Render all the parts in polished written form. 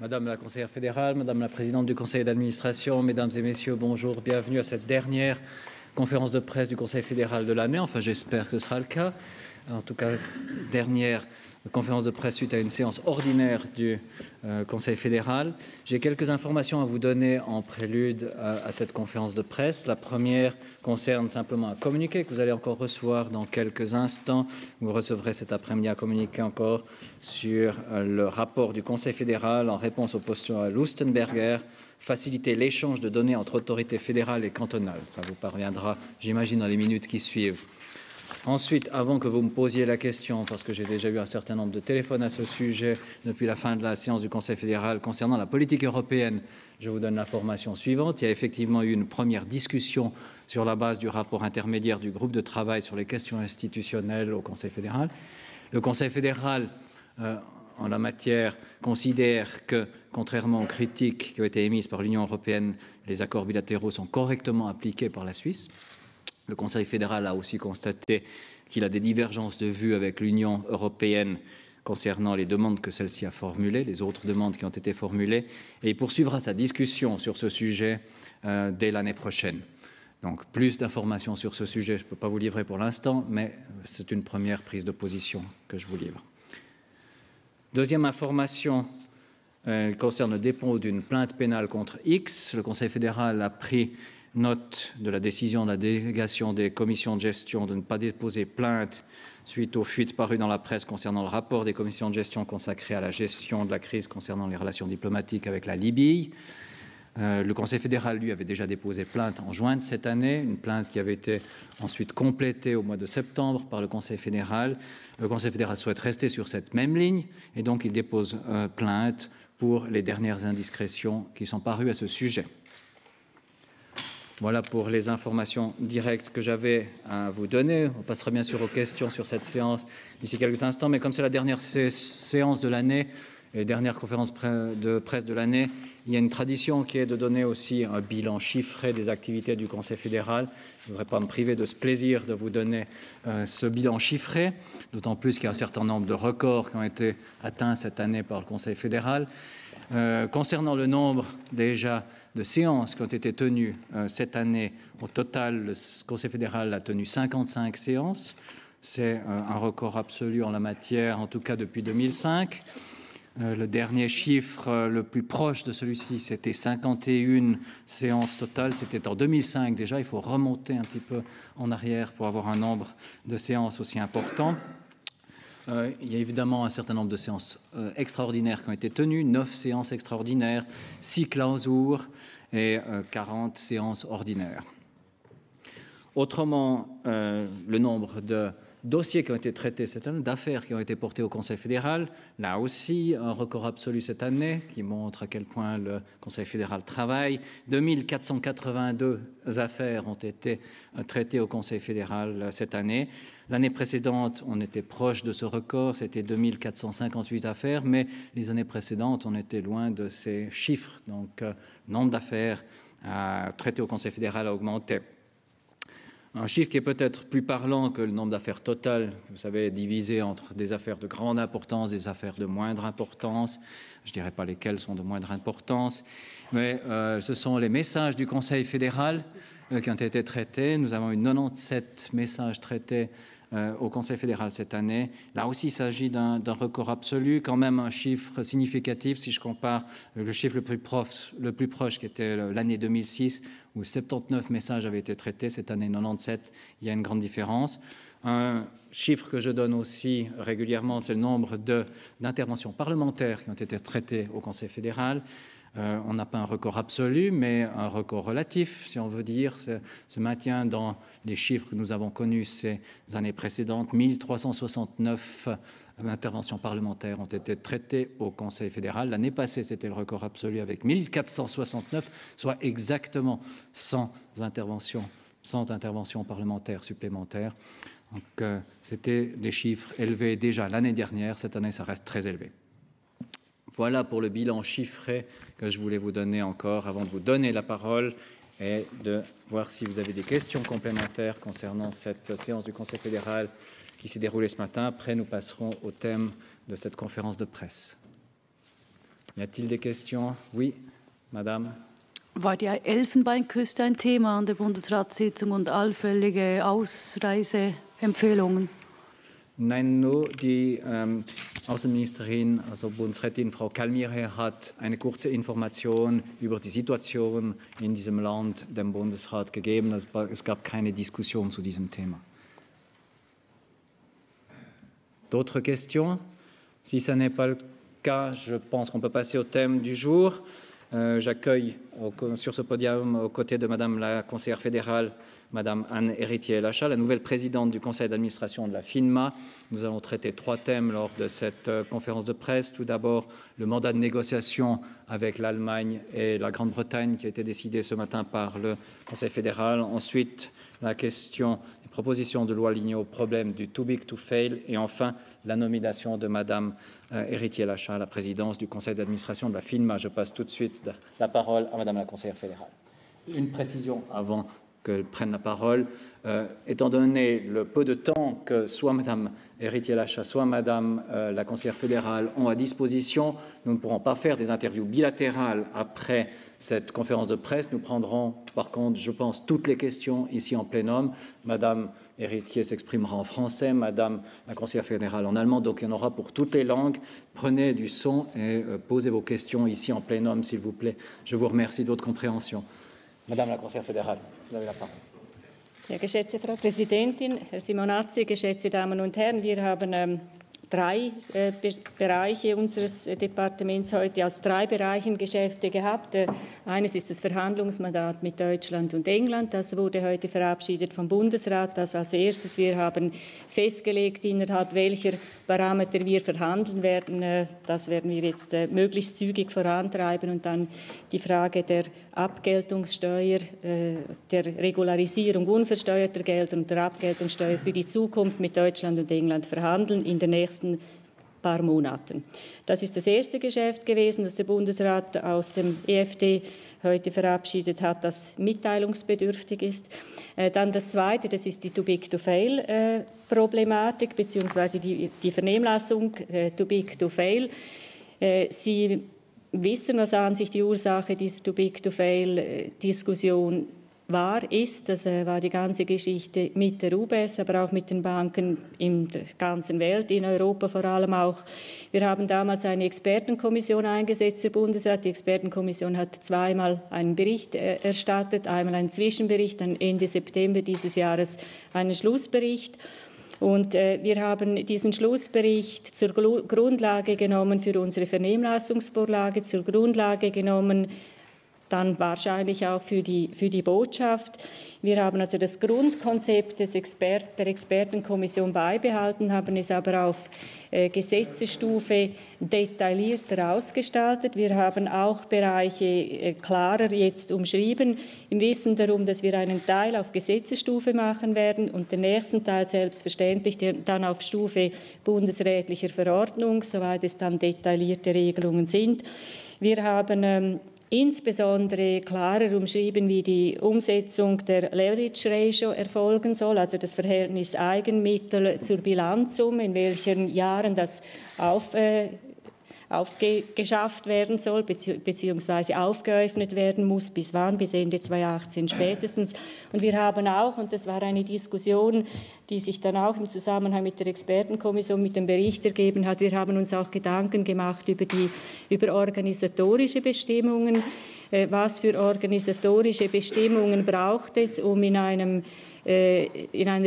Madame la conseillère fédérale, Madame la présidente du conseil d'administration, Mesdames et Messieurs, bonjour, bienvenue à cette dernière conférence de presse du Conseil fédéral de l'année. Enfin, j'espère que ce sera le cas. En tout cas, dernière conférence de presse suite à une séance ordinaire du Conseil fédéral. J'ai quelques informations à vous donner en prélude à cette conférence de presse. La première concerne simplement un communiqué que vous allez encore recevoir dans quelques instants. Vous recevrez cet après-midi un communiqué encore sur le rapport du Conseil fédéral en réponse au postulat Lustenberger, faciliter l'échange de données entre autorités fédérales et cantonales. Ça vous parviendra, j'imagine, dans les minutes qui suivent. Ensuite, avant que vous me posiez la question, parce que j'ai déjà eu un certain nombre de téléphones à ce sujet depuis la fin de la séance du Conseil fédéral concernant la politique européenne, je vous donne l'information suivante. Il y a effectivement eu une première discussion sur la base du rapport intermédiaire du groupe de travail sur les questions institutionnelles au Conseil fédéral. Le Conseil fédéral, en la matière, considère que, contrairement aux critiques qui ont été émises par l'Union européenne, les accords bilatéraux sont correctement appliqués par la Suisse. Le Conseil fédéral a aussi constaté qu'il a des divergences de vues avec l'Union européenne concernant les demandes que celle-ci a formulées, les autres demandes qui ont été formulées, et il poursuivra sa discussion sur ce sujet dès l'année prochaine. Donc, plus d'informations sur ce sujet, je ne peux pas vous livrer pour l'instant, mais c'est une première prise de position que je vous livre. Deuxième information concerne le dépôt d'une plainte pénale contre X. Le Conseil fédéral a pris note de la décision de la délégation des commissions de gestion de ne pas déposer plainte suite aux fuites parues dans la presse concernant le rapport des commissions de gestion consacré à la gestion de la crise concernant les relations diplomatiques avec la Libye. Le Conseil fédéral, lui, avait déjà déposé plainte en juin de cette année, une plainte qui avait été ensuite complétée au mois de septembre par le Conseil fédéral. Le Conseil fédéral souhaite rester sur cette même ligne et donc il dépose plainte pour les dernières indiscrétions qui sont parues à ce sujet. Voilà pour les informations directes que j'avais à vous donner. On passera bien sûr aux questions sur cette séance d'ici quelques instants, mais comme c'est la dernière séance de l'année et dernière conférence de presse de l'année, il y a une tradition qui est de donner aussi un bilan chiffré des activités du Conseil fédéral. Je ne voudrais pas me priver de ce plaisir de vous donner ce bilan chiffré, d'autant plus qu'il y a un certain nombre de records qui ont été atteints cette année par le Conseil fédéral. Concernant le nombre déjà de séances qui ont été tenues cette année, au total, le Conseil fédéral a tenu 55 séances. C'est un record absolu en la matière, en tout cas depuis 2005. Le dernier chiffre le plus proche de celui-ci, c'était 51 séances totales. C'était en 2005 déjà. Il faut remonter un petit peu en arrière pour avoir un nombre de séances aussi important. Il y a évidemment un certain nombre de séances extraordinaires qui ont été tenues, 9 séances extraordinaires, 6 clausures et 40 séances ordinaires. Autrement, le nombre de dossiers qui ont été traités cette année, d'affaires qui ont été portées au Conseil fédéral, là aussi un record absolu cette année qui montre à quel point le Conseil fédéral travaille. 2482 affaires ont été traitées au Conseil fédéral cette année. L'année précédente, on était proche de ce record, c'était 2458 affaires, mais les années précédentes, on était loin de ces chiffres. Donc, le nombre d'affaires traitées au Conseil fédéral a augmenté. Un chiffre qui est peut-être plus parlant que le nombre d'affaires totales, vous savez, divisé entre des affaires de grande importance, des affaires de moindre importance. Je ne dirais pas lesquelles sont de moindre importance, mais ce sont les messages du Conseil fédéral qui ont été traités. Nous avons eu 97 messages traités au Conseil fédéral cette année. Là aussi, il s'agit d'un record absolu, quand même un chiffre significatif si je compare le chiffre le plus proche qui était l'année 2006, où 79 messages avaient été traités, cette année 97, il y a une grande différence. Un chiffre que je donne aussi régulièrement, c'est le nombre d'interventions parlementaires qui ont été traitées au Conseil fédéral. On n'a pas un record absolu, mais un record relatif, si on veut dire, se maintient dans les chiffres que nous avons connus ces années précédentes. 1369 interventions parlementaires ont été traitées au Conseil fédéral. L'année passée, c'était le record absolu avec 1469, soit exactement 100 interventions parlementaires supplémentaires. Donc, c'était des chiffres élevés déjà l'année dernière. Cette année, ça reste très élevé. Voilà pour le bilan chiffré que je voulais vous donner encore avant de vous donner la parole et de voir si vous avez des questions complémentaires concernant cette séance du Conseil fédéral qui s'est déroulée ce matin. Après, nous passerons au thème de cette conférence de presse. Y a-t-il des questions? Oui, Madame. War die Elfenbeinküste ein Thema an der Bundesratssitzung und allfällige Ausreiseempfehlungen? Nein, nur die Außenministerin, also Bundesrätin Frau Kalmire, hat eine kurze Information über die Situation in diesem Land dem Bundesrat gegeben. Es gab keine Diskussion zu diesem Thema. D'autres questions? Si ce n'est pas le cas, je pense qu'on peut passer au thème du jour. J'accueille sur ce podium, aux côtés de Madame la conseillère fédérale, Madame Anne Héritier-Lacha, la nouvelle présidente du conseil d'administration de la FINMA. Nous allons traiter 3 thèmes lors de cette conférence de presse. Tout d'abord, le mandat de négociation avec l'Allemagne et la Grande-Bretagne qui a été décidé ce matin par le Conseil fédéral. Ensuite, la question des propositions de loi liées au problème du too big to fail. Et enfin, la nomination de Madame Héritier-Lacha à la présidence du conseil d'administration de la FINMA. Je passe tout de suite la parole à Madame la conseillère fédérale. Une précision avant qu'elle prenne la parole. Étant donné le peu de temps que soit Madame Héritier-Lacha, soit Madame la conseillère fédérale ont à disposition, nous ne pourrons pas faire des interviews bilatérales après cette conférence de presse. Nous prendrons par contre, je pense, toutes les questions ici en plénum. Madame Héritier s'exprimera en français, Madame la conseillère fédérale en allemand, donc il y en aura pour toutes les langues. Prenez du son et posez vos questions ici en plénum, s'il vous plaît. Je vous remercie de votre compréhension. Madame la conseillère fédérale, vous avez la parole. Ja, geschätzte Frau Präsidentin, Herr Simonazzi, geschätzte Damen und Herren, wir haben 3 Bereiche unseres Departements heute aus 3 Bereichen Geschäfte gehabt. Eines ist das Verhandlungsmandat mit Deutschland und England. Das wurde heute verabschiedet vom Bundesrat. Das als erstes. Wir haben festgelegt, innerhalb welcher Parameter wir verhandeln werden. Das werden wir jetzt möglichst zügig vorantreiben. Und dann die Frage der Abgeltungssteuer, der Regularisierung unversteuerter Gelder und der Abgeltungssteuer für die Zukunft mit Deutschland und England verhandeln in den nächsten paar Monaten. Das ist das erste Geschäft gewesen, das der Bundesrat aus dem EFD heute verabschiedet hat, das mitteilungsbedürftig ist. Dann das zweite, das ist die Too Big to Fail Problematik beziehungsweise die Vernehmlassung Too Big to Fail. Sie wissen, was an sich die Ursache dieser Too Big to Fail Diskussion ist. Das war die ganze Geschichte mit der UBS, aber auch mit den Banken in der ganzen Welt, in Europa vor allem auch. Wir haben damals eine Expertenkommission eingesetzt, der Bundesrat. Die Expertenkommission hat 2-mal einen Bericht erstattet, einmal einen Zwischenbericht, dann Ende September dieses Jahres einen Schlussbericht. Und wir haben diesen Schlussbericht zur Grundlage genommen für unsere Vernehmlassungsvorlage, zur Grundlage genommen dann wahrscheinlich auch für die Botschaft. Wir haben also das Grundkonzept der Expertenkommission beibehalten, haben es aber auf Gesetzesstufe detaillierter ausgestaltet. Wir haben auch Bereiche klarer jetzt umschrieben, im Wissen darum, dass wir einen Teil auf Gesetzesstufe machen werden und den nächsten Teil selbstverständlich dann auf Stufe bundesrätlicher Verordnung, soweit es dann detaillierte Regelungen sind. Wir haben insbesondere klarer umschrieben, wie die Umsetzung der Leverage Ratio erfolgen soll, also das Verhältnis Eigenmittel zur Bilanzsumme, in welchen Jahren das aufgeschafft werden soll beziehungsweise aufgeöffnet werden muss. Bis wann? Bis Ende 2018 spätestens. Und wir haben auch, und das war eine Diskussion, die sich dann auch im Zusammenhang mit der Expertenkommission, mit dem Bericht ergeben hat, wir haben uns auch Gedanken gemacht über organisatorische Bestimmungen. Was für organisatorische Bestimmungen braucht es, um in einer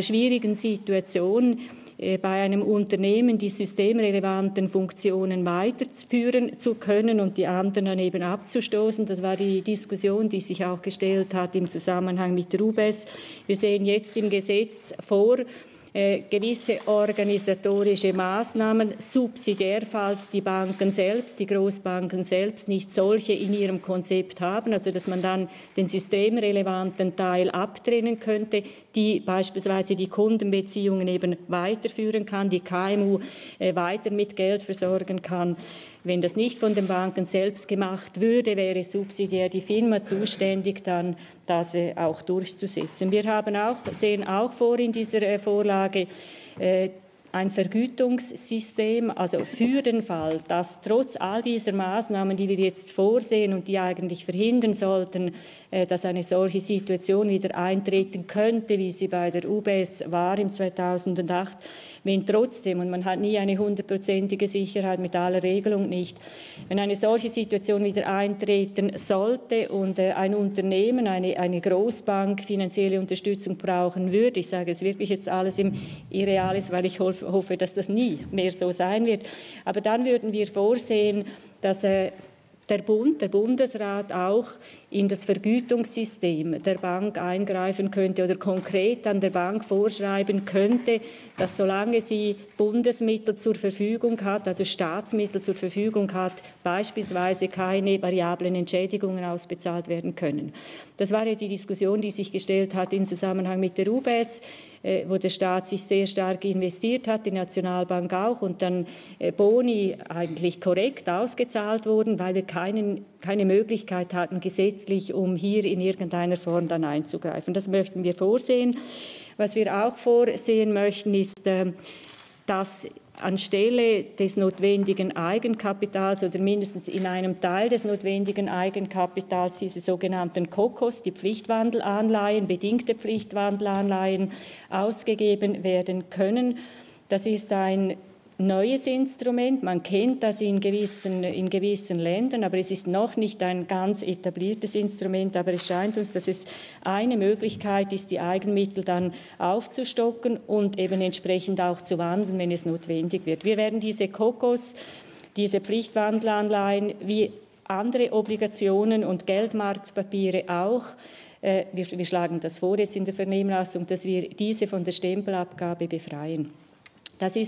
schwierigen Situation bei einem Unternehmen die systemrelevanten Funktionen weiterführen zu können und die anderen dann eben abzustoßen. Das war die Diskussion, die sich auch gestellt hat im Zusammenhang mit der UBS. Wir sehen jetzt im Gesetz vor, gewisse organisatorische Maßnahmen, subsidiär, falls die Banken selbst, die Großbanken selbst nicht solche in ihrem Konzept haben, also dass man dann den systemrelevanten Teil abtrennen könnte, die beispielsweise die Kundenbeziehungen eben weiterführen kann, die KMU weiter mit Geld versorgen kann. Wenn das nicht von den Banken selbst gemacht würde, wäre subsidiär die FINMA zuständig, dann das auch durchzusetzen. Wir sehen auch vor in dieser Vorlage ein Vergütungssystem, also für den Fall, dass trotz all dieser Maßnahmen, die wir jetzt vorsehen und die eigentlich verhindern sollten, dass eine solche Situation wieder eintreten könnte, wie sie bei der UBS war im 2008, wenn trotzdem, und man hat nie eine 100%ige Sicherheit mit aller Regelung nicht, wenn eine solche Situation wieder eintreten sollte und ein Unternehmen, eine Großbank finanzielle Unterstützung brauchen würde, ich sage es wirklich jetzt alles im Irreales, weil ich hoffe, dass das nie mehr so sein wird, aber dann würden wir vorsehen, dass der Bundesrat auch in das Vergütungssystem der Bank eingreifen könnte oder konkret an der Bank vorschreiben könnte, dass solange sie Bundesmittel zur Verfügung hat, also Staatsmittel zur Verfügung hat, beispielsweise keine variablen Entschädigungen ausbezahlt werden können. Das war ja die Diskussion, die sich gestellt hat im Zusammenhang mit der UBS, wo der Staat sich sehr stark investiert hat, die Nationalbank auch, und dann Boni eigentlich korrekt ausgezahlt wurden, weil wir keine Möglichkeit hatten, gesetzlich, um hier in irgendeiner Form dann einzugreifen. Das möchten wir vorsehen. Was wir auch vorsehen möchten, ist, dass anstelle des notwendigen Eigenkapitals oder mindestens in einem Teil des notwendigen Eigenkapitals diese sogenannten COCOs, die Pflichtwandelanleihen, bedingte Pflichtwandelanleihen, ausgegeben werden können. Das ist ein neues Instrument. Man kennt das in gewissen Ländern, aber es ist noch nicht ein ganz etabliertes Instrument. Aber es scheint uns, dass es eine Möglichkeit ist, die Eigenmittel dann aufzustocken und eben entsprechend auch zu wandeln, wenn es notwendig wird. Wir werden diese COCOs, diese Pflichtwandelanleihen, wie andere Obligationen und Geldmarktpapiere auch, wir schlagen das vor jetzt in der Vernehmlassung, dass wir diese von der Stempelabgabe befreien. Das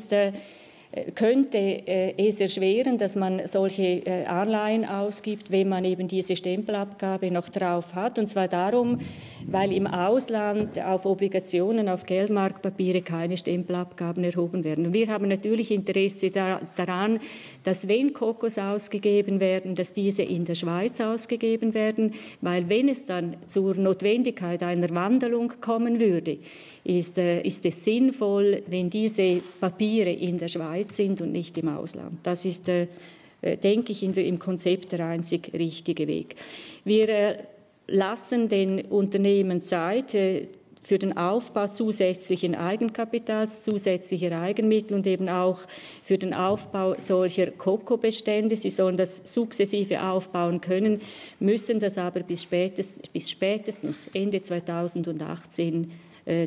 könnte es erschweren, dass man solche Anleihen ausgibt, wenn man eben diese Stempelabgabe noch drauf hat. Und zwar darum, weil im Ausland auf Obligationen, auf Geldmarktpapiere keine Stempelabgaben erhoben werden. Und wir haben natürlich Interesse daran, dass wenn COCOs ausgegeben werden, dass diese in der Schweiz ausgegeben werden, weil wenn es dann zur Notwendigkeit einer Wandelung kommen würde, ist es sinnvoll, wenn diese Papiere in der Schweiz sind und nicht im Ausland. Das ist, denke ich, im Konzept der einzig richtige Weg. Wir lassen den Unternehmen Zeit für den Aufbau zusätzlichen Eigenkapitals, zusätzlicher Eigenmittel und eben auch für den Aufbau solcher COCO-Bestände. Sie sollen das sukzessive aufbauen können, müssen das aber bis spätestens Ende 2018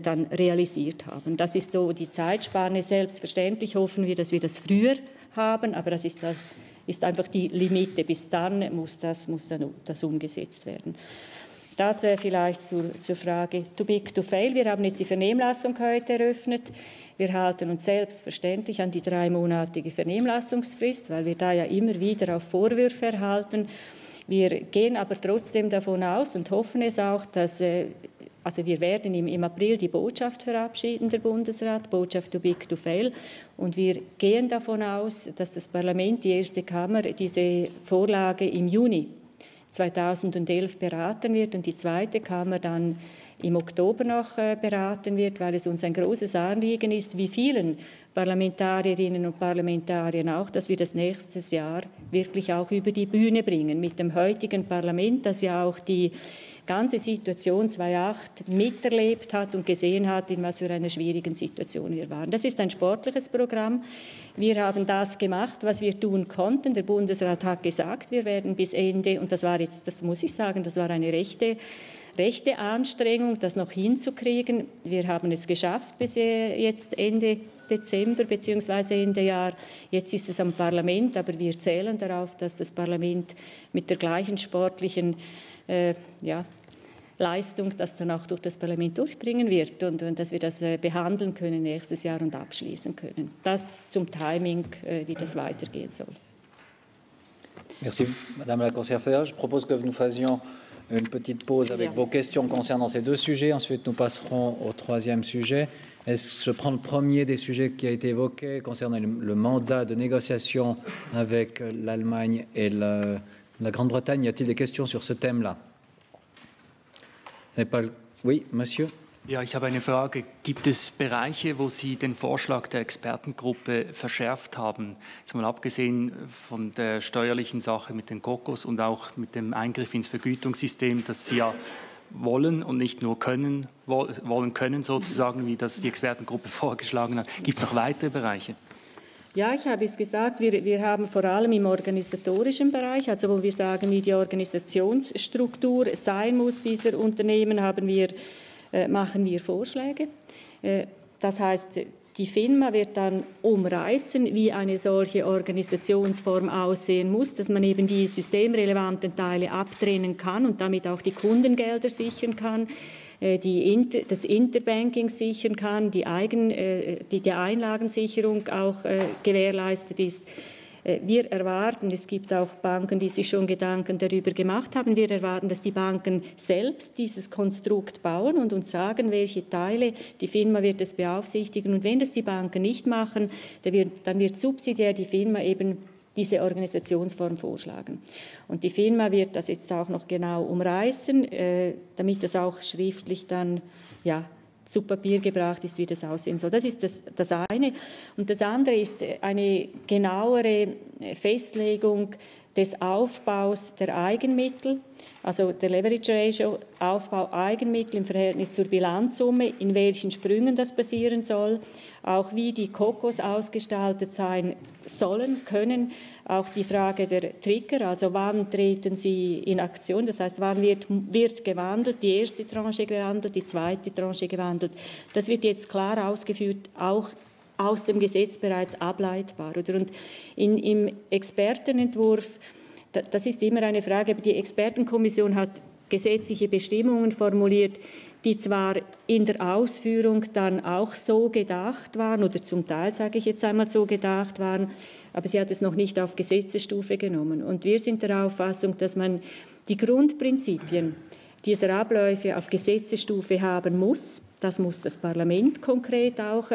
dann realisiert haben. Das ist so die Zeitspanne. Selbstverständlich hoffen wir, dass wir das früher haben, aber das ist einfach die Limite. Bis dann muss das umgesetzt werden. Das vielleicht zur Frage too big to fail. Wir haben jetzt die Vernehmlassung heute eröffnet. Wir halten uns selbstverständlich an die 3-monatige Vernehmlassungsfrist, weil wir da ja immer wieder auf Vorwürfe erhalten. Wir gehen aber trotzdem davon aus und hoffen es auch, dass also wir werden im April die Botschaft verabschieden, der Bundesrat, Botschaft too big to fail. Und wir gehen davon aus, dass das Parlament, die erste Kammer, diese Vorlage im Juni 2011 beraten wird und die zweite Kammer dann im Oktober noch beraten wird, weil es uns ein großes Anliegen ist, wie vielen Parlamentarierinnen und Parlamentariern auch, dass wir das nächstes Jahr wirklich auch über die Bühne bringen. Mit dem heutigen Parlament, das ja auch die ganze Situation 2008 miterlebt hat und gesehen hat, in was für einer schwierigen Situation wir waren. Das ist ein sportliches Programm. Wir haben das gemacht, was wir tun konnten. Der Bundesrat hat gesagt, wir werden bis Ende, und das war jetzt, das muss ich sagen, das war eine rechte Anstrengung, das noch hinzukriegen. Wir haben es geschafft bis jetzt Ende Dezember bzw. Ende Jahr. Jetzt ist es am Parlament, aber wir zählen darauf, dass das Parlament mit der gleichen sportlichen Leistung das dann auch durch das Parlament durchbringen wird und dass wir das behandeln können nächstes Jahr und abschließen können. Das zum Timing, wie das weitergehen soll. Merci, Madame la Conseillère fédérale. Je propose que nous fassions une petite pause avec vos questions concernant ces deux sujets. Ensuite, nous passerons au troisième sujet. Je prends le premier des sujets qui a été évoqué concernant le mandat de négociation avec l'Allemagne et la Grande-Bretagne. Y a-t-il des questions sur ce thème-là? Oui, Monsieur. Ja, ich habe eine Frage. Gibt es Bereiche, wo Sie den Vorschlag der Expertengruppe verschärft haben? Jetzt mal abgesehen von der steuerlichen Sache mit den Kokos und auch mit dem Eingriff ins Vergütungssystem, das Sie ja wollen und nicht nur wollen können sozusagen, wie das die Expertengruppe vorgeschlagen hat. Gibt es noch weitere Bereiche? Ja, ich habe es gesagt, wir haben vor allem im organisatorischen Bereich, also wo wir sagen, wie die Organisationsstruktur sein muss dieser Unternehmen, machen wir Vorschläge. Das heißt, die FINMA wird dann umreißen, wie eine solche Organisationsform aussehen muss, dass man eben die systemrelevanten Teile abtrennen kann und damit auch die Kundengelder sichern kann, das Interbanking sichern kann, die Einlagensicherung auch gewährleistet ist. Wir erwarten, es gibt auch Banken, die sich schon Gedanken darüber gemacht haben, wir erwarten, dass die Banken selbst dieses Konstrukt bauen und uns sagen, welche Teile, die FINMA wird es beaufsichtigen. Und wenn das die Banken nicht machen, dann wird subsidiär die FINMA eben diese Organisationsform vorschlagen. Und die FINMA wird das jetzt auch noch genau umreißen, damit das auch schriftlich dann zu Papier gebracht ist, wie das aussehen soll. Das ist das eine. Und das andere ist eine genauere Festlegung des Aufbaus der Eigenmittel, also der Leverage Ratio, Aufbau Eigenmittel im Verhältnis zur Bilanzsumme, in welchen Sprüngen das passieren soll, auch wie die Kokos ausgestaltet sein sollen, können, auch die Frage der Trigger, also wann treten sie in Aktion, das heißt, wann wird gewandelt, die erste Tranche gewandelt, die zweite Tranche gewandelt. Das wird jetzt klar ausgeführt, auch aus dem Gesetz bereits ableitbar. Und im Expertenentwurf, das ist immer eine Frage, aber die Expertenkommission hat gesetzliche Bestimmungen formuliert, die zwar in der Ausführung dann auch so gedacht waren, oder zum Teil, sage ich jetzt einmal, so gedacht waren, aber sie hat es noch nicht auf Gesetzesstufe genommen. Und wir sind der Auffassung, dass man die Grundprinzipien dieser Abläufe auf Gesetzesstufe haben muss. Das muss das Parlament konkret auch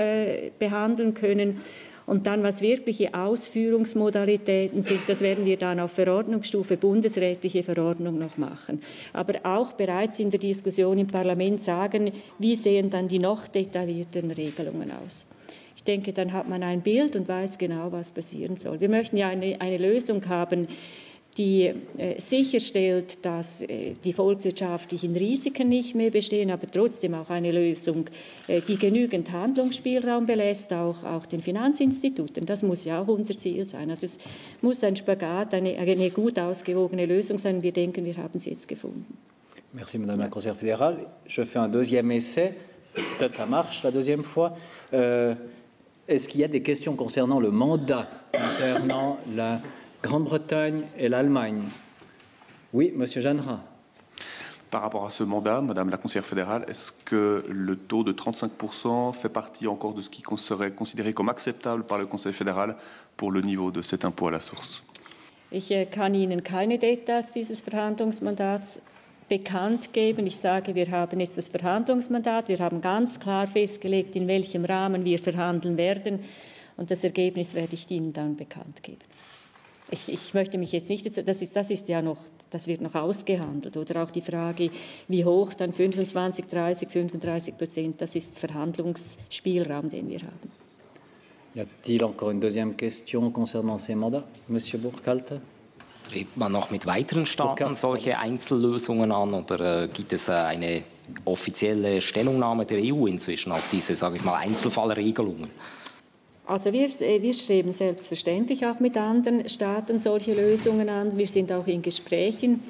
behandeln können. Und dann, was wirkliche Ausführungsmodalitäten sind, das werden wir dann auf Verordnungsstufe, bundesrätliche Verordnung noch machen. Aber auch bereits in der Diskussion im Parlament sagen, wie sehen dann die noch detaillierten Regelungen aus. Ich denke, dann hat man ein Bild und weiß genau, was passieren soll. Wir möchten ja eine Lösung haben, die sicherstellt, dass die volkswirtschaftlichen Risiken nicht mehr bestehen, aber trotzdem auch eine Lösung, die genügend Handlungsspielraum belässt, auch den Finanzinstituten. Das muss ja auch unser Ziel sein. Also es muss ein Spagat, eine gut ausgewogene Lösung sein. Wir denken, wir haben sie jetzt gefunden. Merci, Madame la Conseillère fédérale. Je fais un deuxième essai. Peut-être ça marche la deuxième fois. Est-ce qu'il y a des questions concernant le mandat, concernant la Grande-Bretagne et l'Allemagne? Oui, Monsieur Jeanneret. Par rapport à ce mandat, Madame la Conseillère fédérale, est-ce que le taux de 35% fait partie encore de ce qui serait considéré comme acceptable par le Conseil fédéral pour le niveau de cet impôt à la source? Ich kann Ihnen keine Details dieses Verhandlungsmandats bekannt geben. Ich sage, wir haben jetzt das Verhandlungsmandat, wir haben ganz klar festgelegt, in welchem Rahmen wir verhandeln werden, und das Ergebnis werde ich Ihnen dann bekannt geben. ich möchte mich jetzt nicht, das wird noch ausgehandelt. Oder auch die Frage, wie hoch dann 25, 30, 35%, das ist Verhandlungsspielraum, den wir haben. Y a-t-il encore une deuxième question concernant ces mandats? Monsieur Burkhalter? Strebt man noch mit weiteren Staaten solche Einzellösungen an oder gibt es eine offizielle Stellungnahme der EU inzwischen auf diese, sage ich mal, Einzelfallregelungen? Also wir streben selbstverständlich auch mit anderen Staaten solche Lösungen an. Wir sind auch in Gesprächen.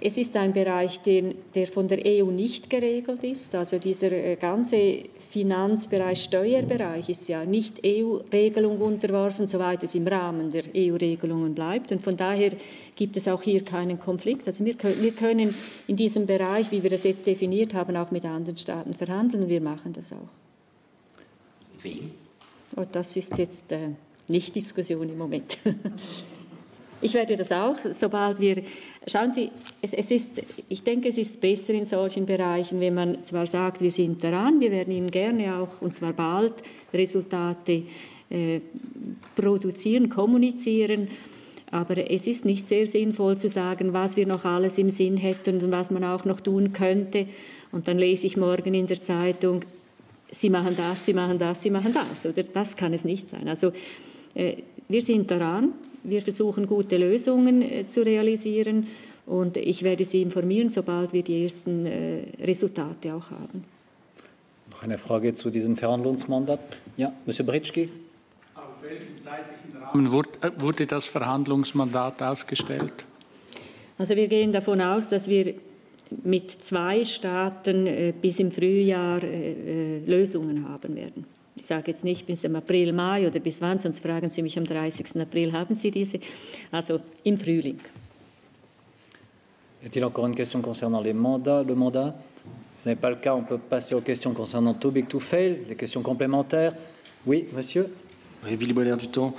Es ist ein Bereich, der von der EU nicht geregelt ist. Also dieser ganze Finanzbereich, Steuerbereich ist ja nicht EU-Regelung unterworfen, soweit es im Rahmen der EU-Regelungen bleibt. Und von daher gibt es auch hier keinen Konflikt. Also wir können in diesem Bereich, wie wir das jetzt definiert haben, auch mit anderen Staaten verhandeln. Und wir machen das auch. Mit wem? Oh, das ist jetzt nicht Diskussion im Moment. Ich werde das auch, sobald wir... Schauen Sie, ich denke, es ist besser in solchen Bereichen, wenn man zwar sagt, wir sind daran, wir werden Ihnen gerne auch, und zwar bald, Resultate produzieren, kommunizieren, aber es ist nicht sehr sinnvoll zu sagen, was wir noch alles im Sinn hätten und was man auch noch tun könnte. Und dann lese ich morgen in der Zeitung, Sie machen das, Sie machen das, Sie machen das. Oder das kann es nicht sein. Also wir sind daran. Wir versuchen, gute Lösungen zu realisieren und ich werde Sie informieren, sobald wir die ersten Resultate auch haben. Noch eine Frage zu diesem Verhandlungsmandat. Ja, Monsieur Britschki. Auf welchen zeitlichen Rahmen wurde das Verhandlungsmandat ausgestellt? Also wir gehen davon aus, dass wir mit 2 Staaten bis im Frühjahr Lösungen haben werden. Ich sage jetzt nicht bis im April, Mai oder bis wann, sonst fragen Sie mich am 30. April, haben Sie diese? Also im Frühling. Y a-t-il encore une question concernant le mandat? Ce n'est pas le cas, on peut passer aux questions concernant too big to fail, les questions complémentaires. Oui, monsieur? Oui, Willy Boller du Temps.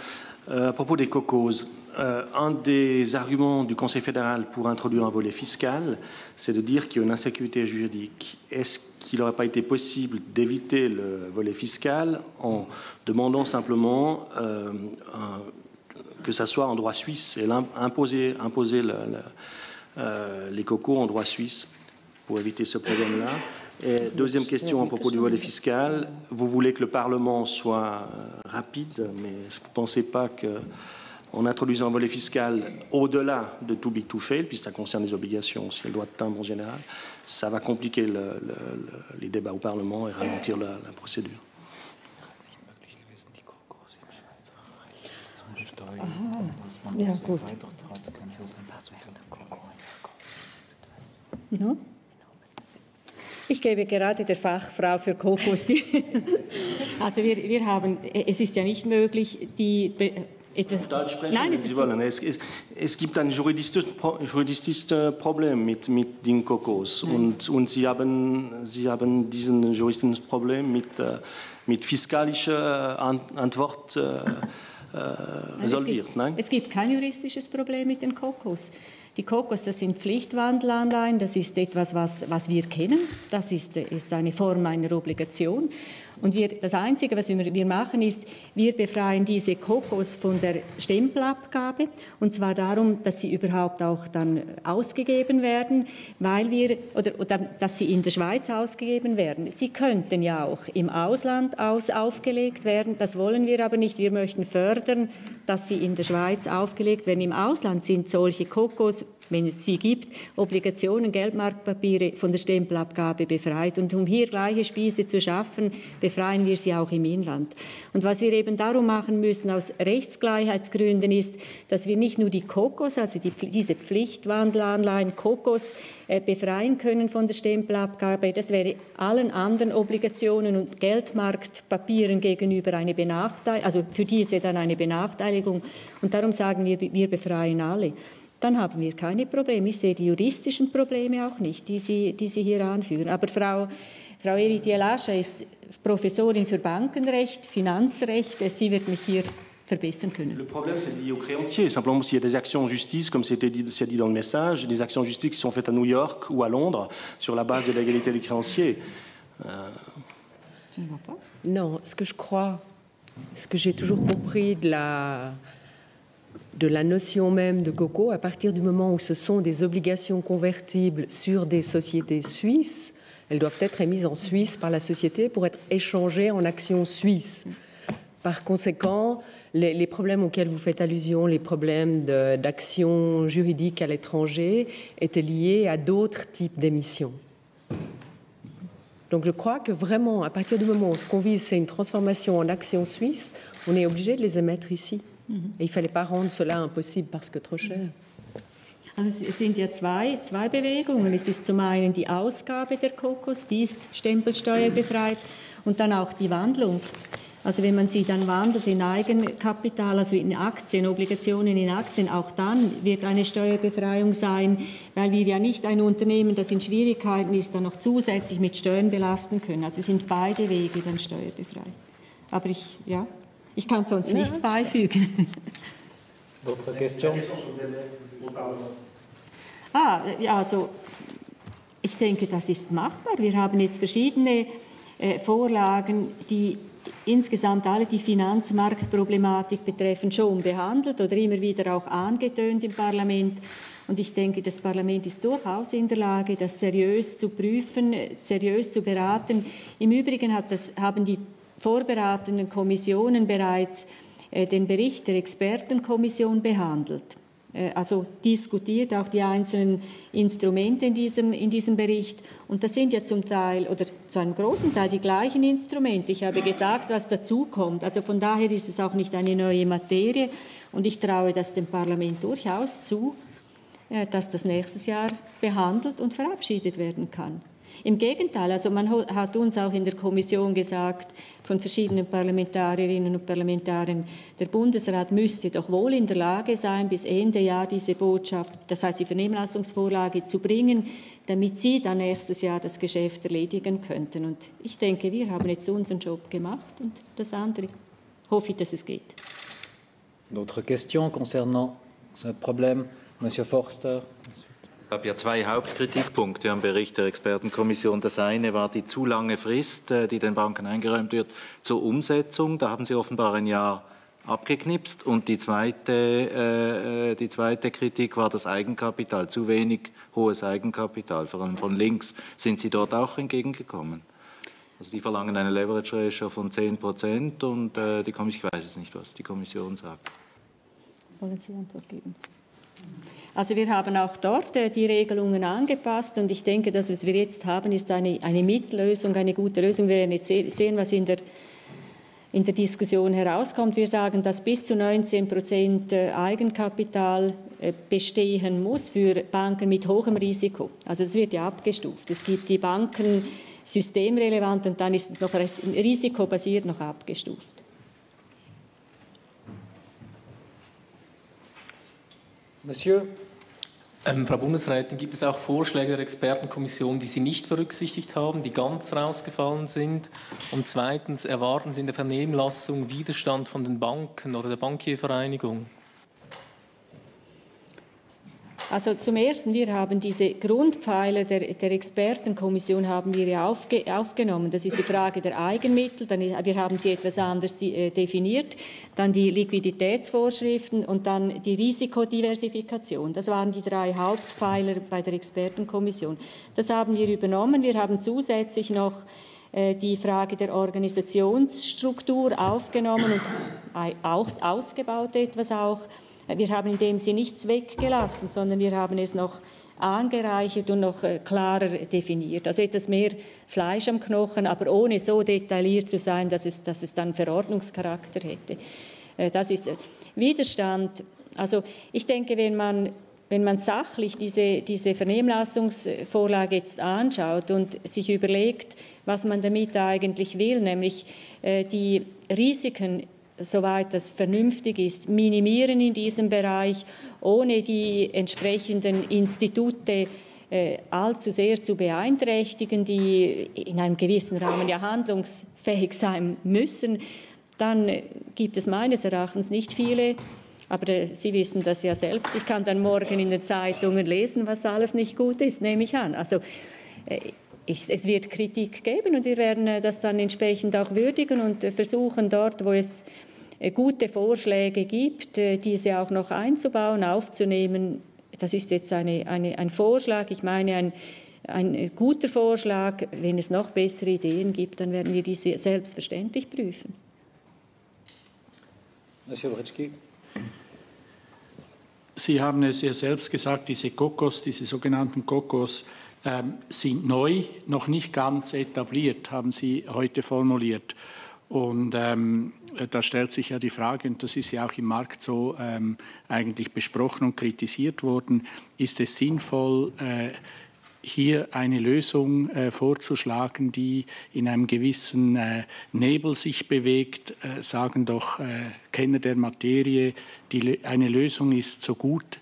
À propos des cocos, un des arguments du Conseil fédéral pour introduire un volet fiscal, c'est de dire qu'il y a une insécurité juridique. Est-ce qu'il n'aurait pas été possible d'éviter le volet fiscal en demandant simplement que ça soit en droit suisse et imposer les cocos en droit suisse pour éviter ce problème-là? Et deuxième question à propos du volet fiscal, vous voulez que le Parlement soit rapide, mais est-ce que vous ne pensez pas qu'en introduisant un volet fiscal au-delà de too big to fail, puisque ça concerne les obligations, aussi le droit de timbre en général, ça va compliquer les débats au Parlement et ralentir la procédure? Ja, gut. No? Ich gebe gerade der Fachfrau für Kokos. Also wir haben, es ist ja nicht möglich, die... Deutsch sprechen, nein, Sie wollen. Es gibt ein juristisches Problem mit den Kokos und Sie haben diesen juristischen Problem mit fiskalischer Antwort resolviert. Nein? Es gibt kein juristisches Problem mit den Kokos. Die Kokos, das sind Pflichtwandelanleihen, das ist etwas, was wir kennen, das ist eine Form einer Obligation. Und das Einzige, was wir machen, ist, wir befreien diese Kokos von der Stempelabgabe, und zwar darum, dass sie überhaupt auch dann ausgegeben werden, oder dass sie in der Schweiz ausgegeben werden. Sie könnten ja auch im Ausland aufgelegt werden, das wollen wir aber nicht. Wir möchten fördern, dass sie in der Schweiz aufgelegt werden. Im Ausland sind solche Kokos, wenn es sie gibt, Obligationen, Geldmarktpapiere von der Stempelabgabe befreit. Und um hier gleiche Spieße zu schaffen, befreien wir sie auch im Inland. Und was wir eben darum machen müssen, aus Rechtsgleichheitsgründen, ist, dass wir nicht nur die Kokos, also diese Pflichtwandelanleihen Kokos, befreien können von der Stempelabgabe. Das wäre allen anderen Obligationen und Geldmarktpapieren gegenüber eine Benachteiligung, also für diese dann eine Benachteiligung. Und darum sagen wir befreien alle. Dann haben wir keine Probleme. Ich sehe die juristischen Probleme auch nicht, die Sie hier anführen. Aber Frau Eriti Elascha ist Professorin für Bankenrecht, Finanzrecht. Sie wird mich hier verbessern können. Le problème, c'est lié aux créanciers. Simplement, s'il y a des actions en justice, comme c'est dit dans le message, des actions en justice qui sont faites à New York ou à Londres sur la base de l'égalité des créanciers. Je ne vois pas. Non, ce que je crois, ce que j'ai toujours compris de de la notion même de COCO, à partir du moment où ce sont des obligations convertibles sur des sociétés suisses, elles doivent être émises en Suisse par la société pour être échangées en actions suisses. Par conséquent, les problèmes auxquels vous faites allusion, les problèmes d'action juridique à l'étranger, étaient liés à d'autres types d'émissions. Donc je crois que vraiment, à partir du moment où ce qu'on vise, c'est une transformation en actions suisses, on est obligé de les émettre ici. Et il ne fallait pas rendre cela impossible parce que trop cher. Also es sind ja zwei Bewegungen. Es ist zum einen die Ausgabe der COCOs, die ist stempelsteuerbefreit, und dann auch die Wandlung. Also wenn man sie dann wandelt in Eigenkapital, also in Aktien, Obligationen in Aktien, auch dann wird eine Steuerbefreiung sein, weil wir ja nicht ein Unternehmen, das in Schwierigkeiten ist, dann noch zusätzlich mit Steuern belasten können. Also sind beide Wege dann steuerbefreit. Aber ich kann sonst nichts beifügen. D'autres questions? Ja, also ich denke, das ist machbar. Wir haben jetzt verschiedene Vorlagen, die insgesamt alle die Finanzmarktproblematik betreffen, schon behandelt oder immer wieder auch angetönt im Parlament. Und ich denke, das Parlament ist durchaus in der Lage, das seriös zu prüfen, seriös zu beraten. Im Übrigen haben die vorberatenden Kommissionen bereits den Bericht der Expertenkommission behandelt. Also diskutiert auch die einzelnen Instrumente in diesem Bericht. Und das sind ja zum Teil oder zu einem großen Teil die gleichen Instrumente. Ich habe gesagt, was dazukommt. Also von daher ist es auch nicht eine neue Materie. Und ich traue das dem Parlament durchaus zu, dass das nächstes Jahr behandelt und verabschiedet werden kann. Im Gegenteil, also man hat uns auch in der Kommission gesagt, von verschiedenen Parlamentarierinnen und Parlamentariern, der Bundesrat müsste doch wohl in der Lage sein, bis Ende Jahr diese Botschaft, das heißt die Vernehmlassungsvorlage, zu bringen, damit Sie dann nächstes Jahr das Geschäft erledigen könnten. Und ich denke, wir haben jetzt unseren Job gemacht und das andere hoffe ich, dass es geht. D'autres questions concernant ce problème? Monsieur Forster. Es gab ja zwei Hauptkritikpunkte am Bericht der Expertenkommission. Das eine war die zu lange Frist, die den Banken eingeräumt wird, zur Umsetzung. Da haben Sie offenbar ein Jahr abgeknipst. Und die zweite Kritik war das Eigenkapital, zu wenig hohes Eigenkapital, vor allem von links. Sind Sie dort auch entgegengekommen? Also die verlangen eine Leverage Ratio von 10% und ich weiß es nicht, was die Kommission sagt. Wollen Sie Antwort geben? Also wir haben auch dort die Regelungen angepasst und ich denke, das, was wir jetzt haben, ist eine Mittellösung, eine gute Lösung. Wir werden jetzt sehen, was in der Diskussion herauskommt. Wir sagen, dass bis zu 19% Eigenkapital bestehen muss für Banken mit hohem Risiko. Also es wird ja abgestuft. Es gibt die Banken systemrelevant und dann ist es noch risikobasiert noch abgestuft. Monsieur? Frau Bundesrätin, gibt es auch Vorschläge der Expertenkommission, die Sie nicht berücksichtigt haben, die ganz rausgefallen sind? Und zweitens, erwarten Sie in der Vernehmlassung Widerstand von den Banken oder der Bankiervereinigung? Also zum Ersten, wir haben diese Grundpfeiler der Expertenkommission haben wir ja aufgenommen. Das ist die Frage der Eigenmittel, wir haben sie etwas anders definiert, dann die Liquiditätsvorschriften und dann die Risikodiversifikation. Das waren die drei Hauptpfeiler bei der Expertenkommission. Das haben wir übernommen. Wir haben zusätzlich noch die Frage der Organisationsstruktur aufgenommen und auch ausgebaut etwas auch. Wir haben in dem Sinne nichts weggelassen, sondern wir haben es noch angereichert und noch klarer definiert. Also etwas mehr Fleisch am Knochen, aber ohne so detailliert zu sein, dass es dann Verordnungscharakter hätte. Das ist Widerstand. Also ich denke, wenn man sachlich diese Vernehmlassungsvorlage jetzt anschaut und sich überlegt, was man damit eigentlich will, nämlich die Risiken, soweit das vernünftig ist, minimieren in diesem Bereich, ohne die entsprechenden Institute allzu sehr zu beeinträchtigen, die in einem gewissen Rahmen ja handlungsfähig sein müssen, dann gibt es meines Erachtens nicht viele, aber Sie wissen das ja selbst, ich kann dann morgen in den Zeitungen lesen, was alles nicht gut ist, nehme ich an. Also es wird Kritik geben und wir werden das dann entsprechend auch würdigen und versuchen dort, wo es gute Vorschläge gibt, diese auch noch einzubauen, aufzunehmen. Das ist jetzt ein Vorschlag, ich meine ein guter Vorschlag. Wenn es noch bessere Ideen gibt, dann werden wir diese selbstverständlich prüfen. Monsieur Wretzki. Sie haben es ja selbst gesagt, diese sogenannten COCOs sind neu, noch nicht ganz etabliert, haben Sie heute formuliert. Und da stellt sich ja die Frage, und das ist ja auch im Markt so eigentlich besprochen und kritisiert worden, ist es sinnvoll, hier eine Lösung vorzuschlagen, die in einem gewissen Nebel sich bewegt, sagen doch Kenner der Materie, eine Lösung ist so gut,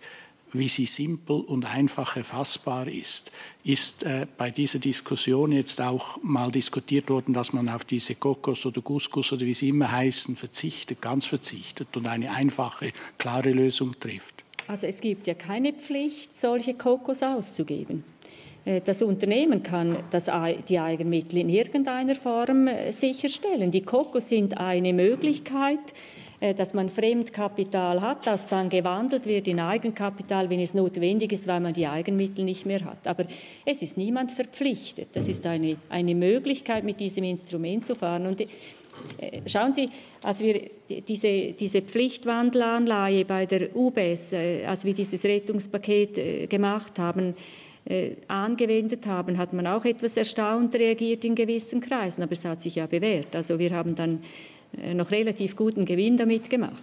wie sie simpel und einfach erfassbar ist. Ist bei dieser Diskussion jetzt auch mal diskutiert worden, dass man auf diese COCOs oder Couscous oder wie sie immer heißen, ganz verzichtet und eine einfache, klare Lösung trifft? Also es gibt ja keine Pflicht, solche COCOs auszugeben. Das Unternehmen kann die Eigenmittel in irgendeiner Form sicherstellen. Die COCOs sind eine Möglichkeit, dass man Fremdkapital hat, das dann gewandelt wird in Eigenkapital, wenn es notwendig ist, weil man die Eigenmittel nicht mehr hat. Aber es ist niemand verpflichtet. Das ist eine Möglichkeit, mit diesem Instrument zu fahren. Und schauen Sie, als wir diese Pflichtwandelanleihe bei der UBS, als wir dieses Rettungspaket gemacht haben, angewendet haben, hat man auch etwas erstaunt reagiert in gewissen Kreisen, aber es hat sich ja bewährt. Also wir haben dann noch relativ guten Gewinn damit gemacht.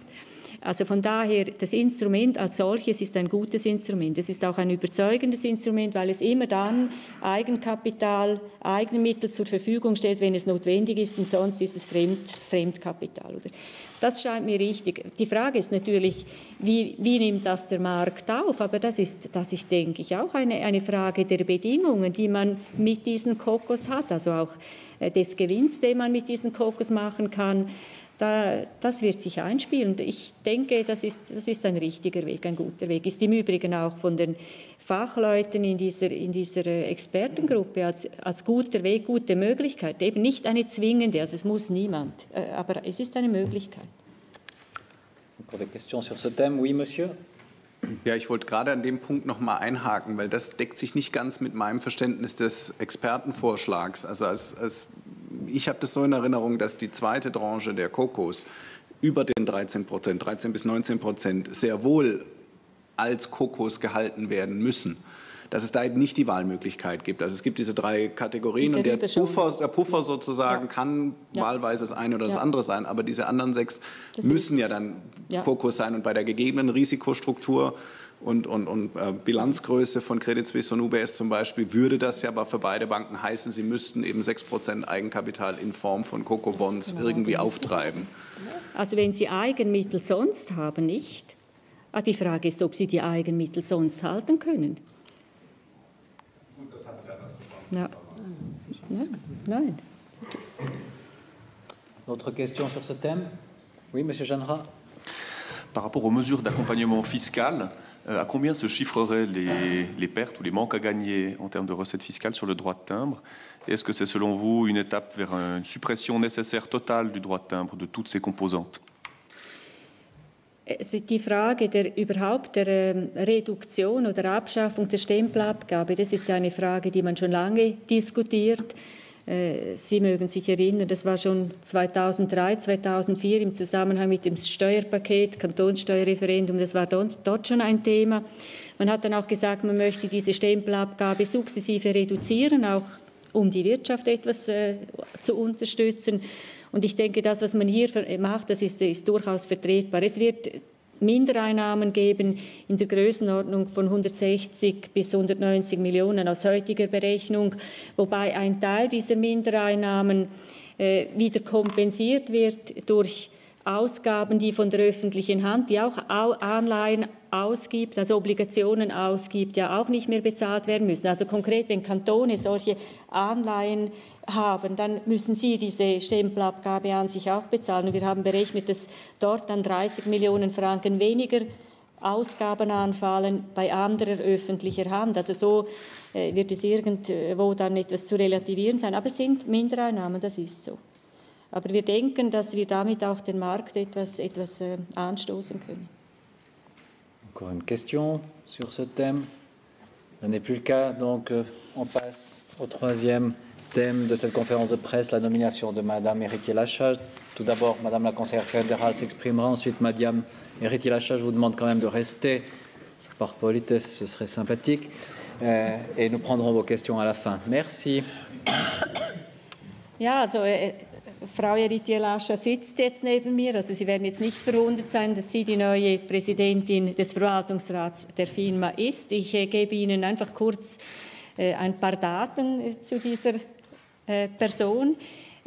Also von daher, das Instrument als solches ist ein gutes Instrument. Es ist auch ein überzeugendes Instrument, weil es immer dann Eigenkapital, Eigenmittel zur Verfügung stellt, wenn es notwendig ist, und sonst ist es Fremdkapital. Oder? Das scheint mir richtig. Die Frage ist natürlich, wie nimmt das der Markt auf? Aber das ist denke ich, auch eine Frage der Bedingungen, die man mit diesen COCOs hat, also auch des Gewinns, den man mit diesen COCOs machen kann. Das wird sich einspielen. Ich denke, das ist ein richtiger Weg, ein guter Weg. Ist im Übrigen auch von den Fachleuten in dieser Expertengruppe als guter Weg, gute Möglichkeit. Eben nicht eine zwingende, also es muss niemand, aber es ist eine Möglichkeit. Encore des questions sur ce thème? Oui, Monsieur. Ja, ich wollte gerade an dem Punkt noch mal einhaken, weil das deckt sich nicht ganz mit meinem Verständnis des Expertenvorschlags. Also ich habe das so in Erinnerung, dass die zweite Tranche der COCOs über den 13 bis 19% sehr wohl als COCOs gehalten werden müssen. Dass es da eben nicht die Wahlmöglichkeit gibt. Also es gibt diese drei Kategorien und der Puffer sozusagen kann wahlweise das eine oder das andere sein, aber diese anderen 6 müssen ja dann COCOs sein, und bei der gegebenen Risikostruktur und Bilanzgröße von Credit Suisse und UBS zum Beispiel würde das ja aber für beide Banken heißen, sie müssten eben 6% Eigenkapital in Form von COCO-Bonds irgendwie auftreiben. Also wenn Sie Eigenmittel sonst haben, nicht? Die Frage ist, ob Sie die Eigenmittel sonst halten können. Ja. Nein. Autre question sur ce thème? Oui, Monsieur Jeanneret. Par rapport aux mesures d'accompagnement fiscal, à combien se chiffreraient les pertes ou les manques à gagner en termes de recettes fiscales sur le droit de timbre? Est-ce que c'est selon vous une étape vers une suppression nécessaire totale du droit de timbre, de toutes ses composantes? Die Frage der Reduktion oder Abschaffung der Stempelabgabe, das ist eine Frage, die man schon lange diskutiert. Sie mögen sich erinnern, das war schon 2003, 2004 im Zusammenhang mit dem Steuerpaket, Kantonssteuerreferendum, das war dort schon ein Thema. Man hat dann auch gesagt, man möchte diese Stempelabgabe sukzessive reduzieren, auch um die Wirtschaft etwas zu unterstützen. Und ich denke, das, was man hier macht, das ist durchaus vertretbar. Es wird Mindereinnahmen geben in der Größenordnung von 160 bis 190 Millionen aus heutiger Berechnung, wobei ein Teil dieser Mindereinnahmen wieder kompensiert wird durch Ausgaben, die von der öffentlichen Hand, die auch Anleihen ausgibt, also Obligationen ausgibt, ja auch nicht mehr bezahlt werden müssen. Also konkret, wenn Kantone solche Anleihen haben, dann müssen sie diese Stempelabgabe an sich auch bezahlen. Und wir haben berechnet, dass dort dann 30 Millionen Franken weniger Ausgaben anfallen bei anderer öffentlicher Hand. Also so wird es irgendwo dann etwas zu relativieren sein. Aber es sind Mindereinnahmen, das ist so. Aber wir denken, dass wir damit auch den Markt etwas anstoßen können. Encore une question sur ce thème? Ce n'est plus le cas, donc on passe au troisième thème de cette conférence de presse, la nomination de Madame Héritier-Lachat. Tout d'abord, Madame la conseillère fédérale s'exprimera, ensuite Madame Héritier-Lachat, je vous demande quand même de rester, par politesse, ce serait sympathique, et nous prendrons vos questions à la fin. Merci. Ja, also Frau Héritier-Lachat sitzt jetzt neben mir, also Sie werden jetzt nicht verwundert sein, dass sie die neue Präsidentin des Verwaltungsrats der FINMA ist. Ich gebe Ihnen einfach kurz ein paar Daten zu dieser Person.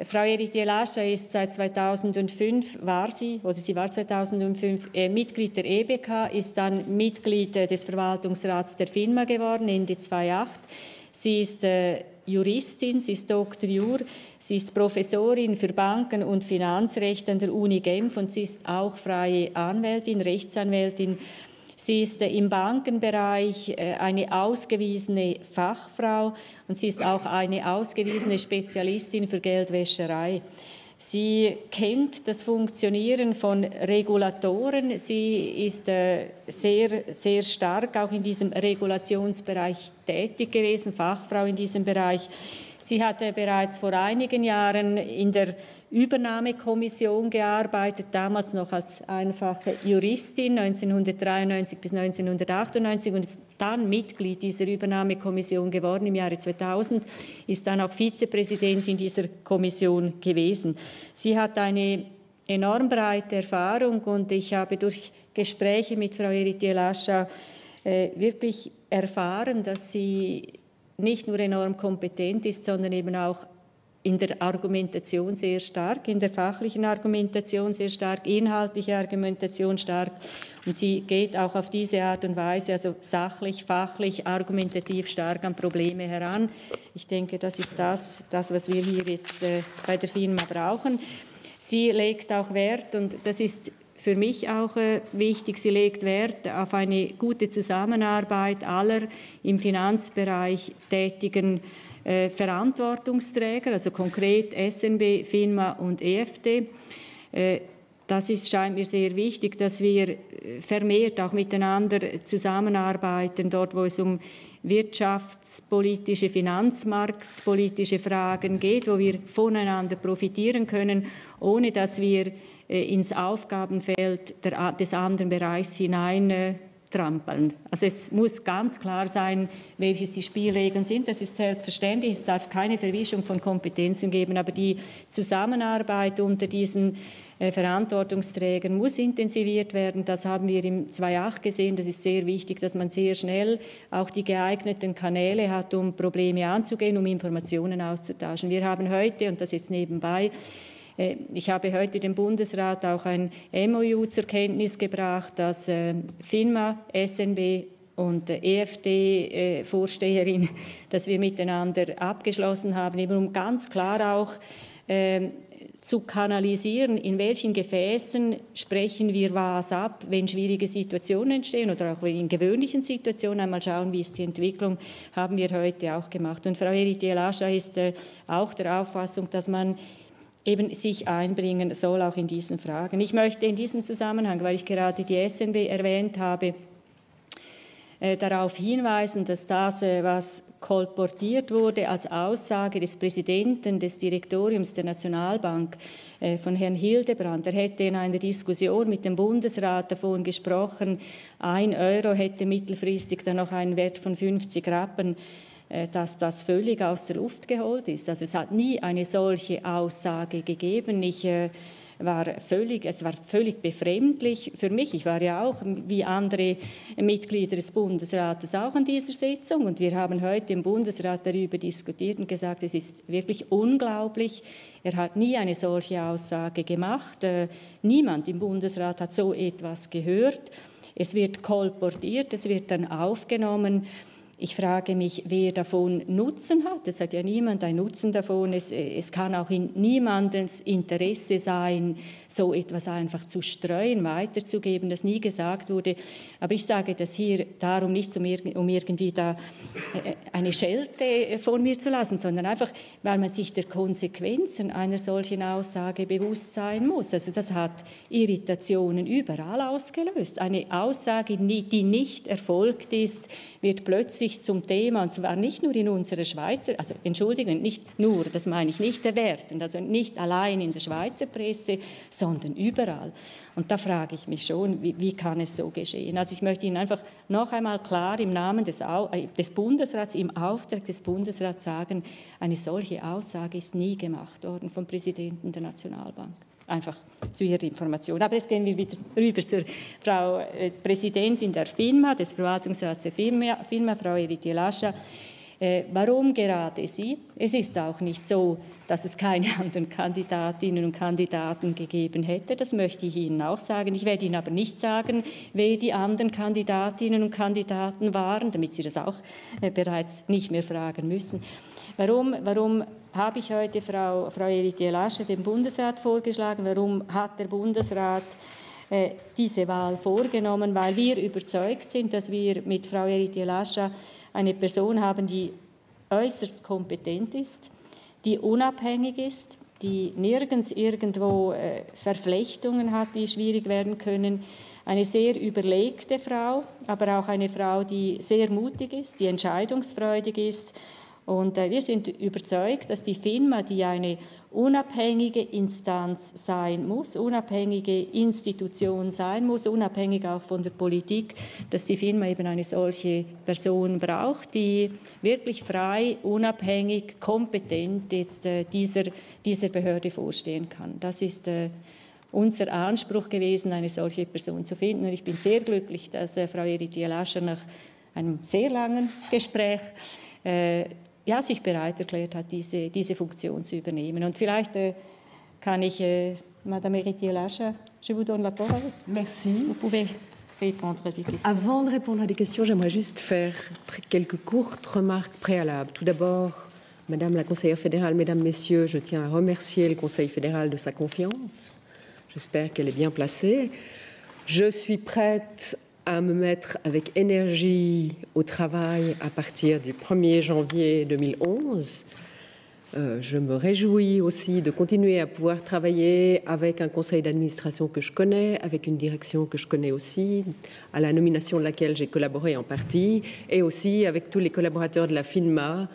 Frau Héritier-Lachat ist seit 2005, sie war 2005 Mitglied der EBK, ist dann Mitglied des Verwaltungsrats der FINMA geworden, Ende 2008. Sie ist Juristin, sie ist Dr. Jur, sie ist Professorin für Banken- und Finanzrecht an der Uni Genf und sie ist auch freie Anwältin, Rechtsanwältin. Sie ist im Bankenbereich eine ausgewiesene Fachfrau und sie ist auch eine ausgewiesene Spezialistin für Geldwäscherei. Sie kennt das Funktionieren von Regulatoren. Sie ist sehr, sehr stark auch in diesem Regulationsbereich tätig gewesen, Fachfrau in diesem Bereich. Sie hatte bereits vor einigen Jahren in der Übernahmekommission gearbeitet, damals noch als einfache Juristin, 1993 bis 1998 und ist dann Mitglied dieser Übernahmekommission geworden im Jahre 2000, ist dann auch Vizepräsidentin dieser Kommission gewesen. Sie hat eine enorm breite Erfahrung und ich habe durch Gespräche mit Frau Héritier-Lachat wirklich erfahren, dass sie nicht nur enorm kompetent ist, sondern eben auch in der Argumentation sehr stark, in der fachlichen Argumentation sehr stark, inhaltliche Argumentation stark. Und sie geht auch auf diese Art und Weise, also sachlich, fachlich, argumentativ stark an Probleme heran. Ich denke, das ist das was wir hier jetzt bei der FINMA brauchen. Sie legt auch Wert, und das ist für mich auch wichtig, sie legt Wert auf eine gute Zusammenarbeit aller im Finanzbereich tätigen Verantwortungsträger, also konkret SNB, FINMA und EFD. Scheint mir sehr wichtig, dass wir vermehrt auch miteinander zusammenarbeiten, dort wo es um wirtschaftspolitische, finanzmarktpolitische Fragen geht, wo wir voneinander profitieren können, ohne dass wir ins Aufgabenfeld des anderen Bereichs hinein trampeln. Also es muss ganz klar sein, welches die Spielregeln sind. Das ist selbstverständlich. Es darf keine Verwischung von Kompetenzen geben, aber die Zusammenarbeit unter diesen Verantwortungsträgern muss intensiviert werden. Das haben wir im 2008 gesehen. Das ist sehr wichtig, dass man sehr schnell auch die geeigneten Kanäle hat, um Probleme anzugehen, um Informationen auszutauschen. Wir haben heute, und das jetzt nebenbei, ich habe heute dem Bundesrat auch ein MOU zur Kenntnis gebracht, dass FINMA, SNB und EFD-Vorsteherin, dass wir miteinander abgeschlossen haben, eben um ganz klar auch zu kanalisieren, in welchen Gefäßen sprechen wir was ab, wenn schwierige Situationen entstehen oder auch in gewöhnlichen Situationen. Einmal schauen, wie ist die Entwicklung, haben wir heute auch gemacht. Und Frau Héritier-Lachat ist auch der Auffassung, dass man eben sich einbringen soll, auch in diesen Fragen. Ich möchte in diesem Zusammenhang, weil ich gerade die SNB erwähnt habe, darauf hinweisen, dass das, was kolportiert wurde als Aussage des Präsidenten des Direktoriums der Nationalbank, von Herrn Hildebrand, er hätte in einer Diskussion mit dem Bundesrat davon gesprochen, 1 Euro hätte mittelfristig dann noch einen Wert von 50 Rappen, dass das völlig aus der Luft geholt ist. Also es hat nie eine solche Aussage gegeben. Es war völlig befremdlich für mich. Ich war ja auch, wie andere Mitglieder des Bundesrates, auch an dieser Sitzung. Und wir haben heute im Bundesrat darüber diskutiert und gesagt, es ist wirklich unglaublich. Er hat nie eine solche Aussage gemacht. Niemand im Bundesrat hat so etwas gehört. Es wird kolportiert, es wird dann aufgenommen. Ich frage mich, wer davon Nutzen hat. Es hat ja niemand einen Nutzen davon. Es kann auch in niemandens Interesse sein, so etwas einfach zu streuen, weiterzugeben, das nie gesagt wurde. Aber ich sage das hier darum nicht, um irgendwie da eine Schelte von mir zu lassen, sondern einfach, weil man sich der Konsequenzen einer solchen Aussage bewusst sein muss. Also das hat Irritationen überall ausgelöst. Eine Aussage, die nicht erfolgt ist, wird plötzlich zum Thema, und zwar nicht nur in unserer Schweizer, also Entschuldigung, nicht nur, das meine ich nicht wertend, also nicht allein in der Schweizer Presse, sondern überall. Und da frage ich mich schon, wie kann es so geschehen? Also ich möchte Ihnen einfach noch einmal klar im Namen des Bundesrats, im Auftrag des Bundesrats sagen, eine solche Aussage ist nie gemacht worden vom Präsidenten der Nationalbank. Einfach zu Ihrer Information. Aber jetzt gehen wir wieder rüber zur Frau Präsidentin der FINMA, des Verwaltungsrats der FINMA, Frau Eritje Lascha. Warum gerade Sie? Es ist auch nicht so, dass es keine anderen Kandidatinnen und Kandidaten gegeben hätte. Das möchte ich Ihnen auch sagen. Ich werde Ihnen aber nicht sagen, wer die anderen Kandidatinnen und Kandidaten waren, damit Sie das auch bereits nicht mehr fragen müssen. Warum habe ich heute Frau Eritje Lascha dem Bundesrat vorgeschlagen? Warum hat der Bundesrat diese Wahl vorgenommen? Weil wir überzeugt sind, dass wir mit Frau Eritje Lascha eine Person haben, die äußerst kompetent ist, die unabhängig ist, die nirgends irgendwo Verflechtungen hat, die schwierig werden können. Eine sehr überlegte Frau, aber auch eine Frau, die sehr mutig ist, die entscheidungsfreudig ist. Und wir sind überzeugt, dass die FINMA, die eine unabhängige Instanz sein muss, unabhängige Institution sein muss, unabhängig auch von der Politik, dass die FINMA eben eine solche Person braucht, die wirklich frei, unabhängig, kompetent jetzt dieser Behörde vorstehen kann. Das ist unser Anspruch gewesen, eine solche Person zu finden. Und ich bin sehr glücklich, dass Frau Eritje Lascha nach einem sehr langen Gespräch sich bereit erklärt hat, diese Funktion zu übernehmen. Und vielleicht kann ich, Madame Eritje Lascha, je vous donne la parole. Merci. Vous pouvez répondre à des questions. Avant de répondre à des questions, j'aimerais juste faire quelques courtes remarques préalables. Tout d'abord, Madame la conseillère fédérale, Mesdames, Messieurs, je tiens à remercier le Conseil fédéral de sa confiance. J'espère qu'elle est bien placée. Je suis prête à me mettre avec énergie au travail à partir du 1er janvier 2011. Je me réjouis aussi de continuer à pouvoir travailler avec un conseil d'administration que je connais, avec une direction que je connais aussi, à la nomination de laquelle j'ai collaboré en partie, et aussi avec tous les collaborateurs de la FINMA,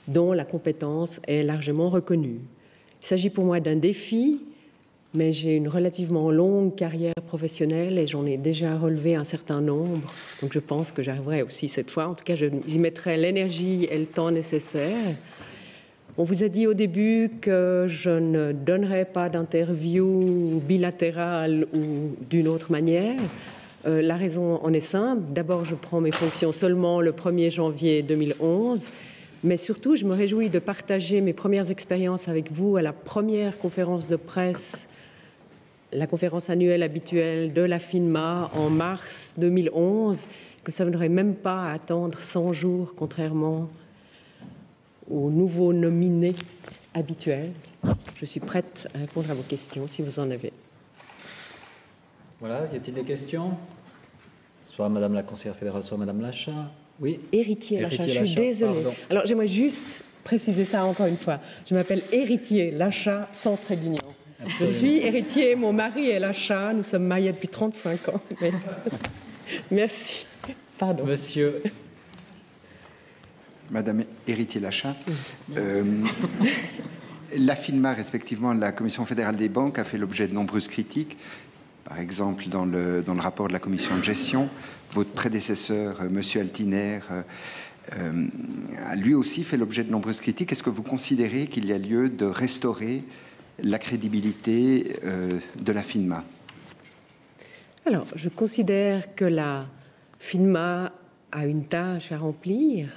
dont la compétence est largement reconnue. Il s'agit pour moi d'un défi, mais j'ai une relativement longue carrière professionnelle et j'en ai déjà relevé un certain nombre. Donc je pense que j'arriverai aussi cette fois. En tout cas, j'y mettrai l'énergie et le temps nécessaire. On vous a dit au début que je ne donnerai pas d'interview bilatérale ou d'une autre manière. La raison en est simple. D'abord, je prends mes fonctions seulement le 1er janvier 2011. Mais surtout, je me réjouis de partager mes premières expériences avec vous à la première conférence de presse, la conférence annuelle habituelle de la FINMA en mars 2011, que ça n'aurait même pas à attendre 100 jours, contrairement aux nouveaux nominés habituels. Je suis prête à répondre à vos questions, si vous en avez. Voilà, y a-t-il des questions? Soit Madame la conseillère fédérale, soit Madame Lascha. Oui. Héritier Lascha, je suis désolée. Pardon. Alors j'aimerais juste préciser ça encore une fois. Je m'appelle Héritier Lascha, sans trait d'union. Je suis héritier, mon mari est Lascha, nous sommes mariés depuis 35 ans. Mais... Merci. Pardon. Monsieur. Madame Héritier Lascha, la FINMA, respectivement la Commission fédérale des banques, a fait l'objet de nombreuses critiques. Par exemple, dans le rapport de la commission de gestion, votre prédécesseur, M. Altiner, a lui aussi fait l'objet de nombreuses critiques. Est-ce que vous considérez qu'il y a lieu de restaurer la crédibilité de la FINMA? Alors, je considère que la FINMA a une tâche à remplir.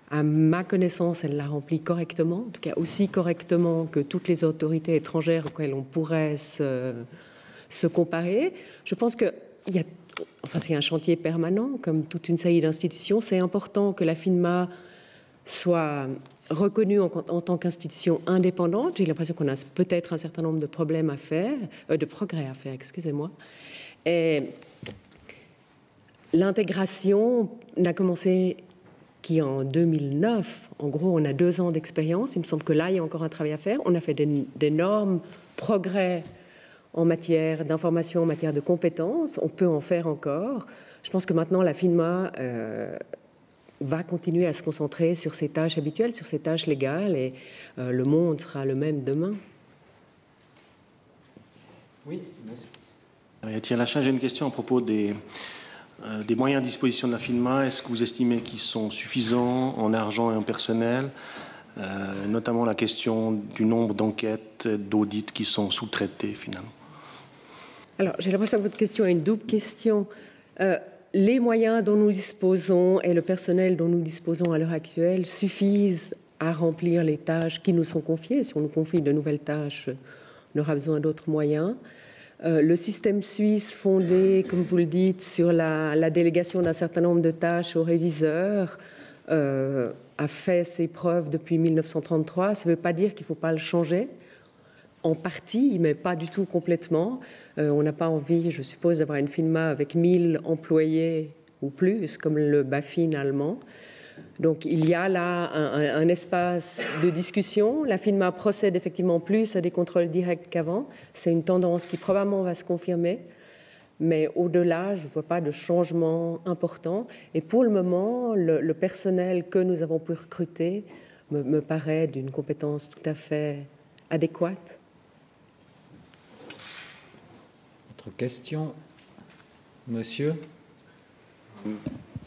À ma connaissance, elle la remplit correctement, en tout cas aussi correctement que toutes les autorités étrangères auxquelles on pourrait se comparer. Je pense qu'il y a c'est un chantier permanent, comme toute une série d'institutions. C'est important que la FINMA soit reconnue en tant qu'institution indépendante. J'ai l'impression qu'on a peut-être un certain nombre de problèmes à faire, de progrès à faire, excusez-moi. Et l'intégration n'a commencé qu'en 2009. En gros, on a 2 ans d'expérience. Il me semble que là, il y a encore un travail à faire. On a fait d'énormes progrès en matière d'information, en matière de compétences. On peut en faire encore. Je pense que maintenant, la FINMA va continuer à se concentrer sur ses tâches habituelles, sur ses tâches légales, et le monde sera le même demain. Oui, merci. Thierry Lachin, j'ai une question à propos des moyens à disposition de la FINMA. Est-ce que vous estimez qu'ils sont suffisants en argent et en personnel, notamment la question du nombre d'enquêtes, d'audits qui sont sous-traités finalement? Alors, j'ai l'impression que votre question est une double question. Les moyens dont nous disposons et le personnel dont nous disposons à l'heure actuelle suffisent à remplir les tâches qui nous sont confiées. Si on nous confie de nouvelles tâches, on aura besoin d'autres moyens. Le système suisse, fondé, comme vous le dites, sur la délégation d'un certain nombre de tâches aux réviseurs, a fait ses preuves depuis 1933. Ça ne veut pas dire qu'il ne faut pas le changer. En partie, mais pas du tout complètement. On n'a pas envie, je suppose, d'avoir une FINMA avec 1000 employés ou plus, comme le BaFin allemand. Donc il y a là un espace de discussion. La FINMA procède effectivement plus à des contrôles directs qu'avant. C'est une tendance qui probablement va se confirmer. Mais au-delà, je ne vois pas de changement important. Et pour le moment, le personnel que nous avons pu recruter me paraît d'une compétence tout à fait adéquate. Question, monsieur.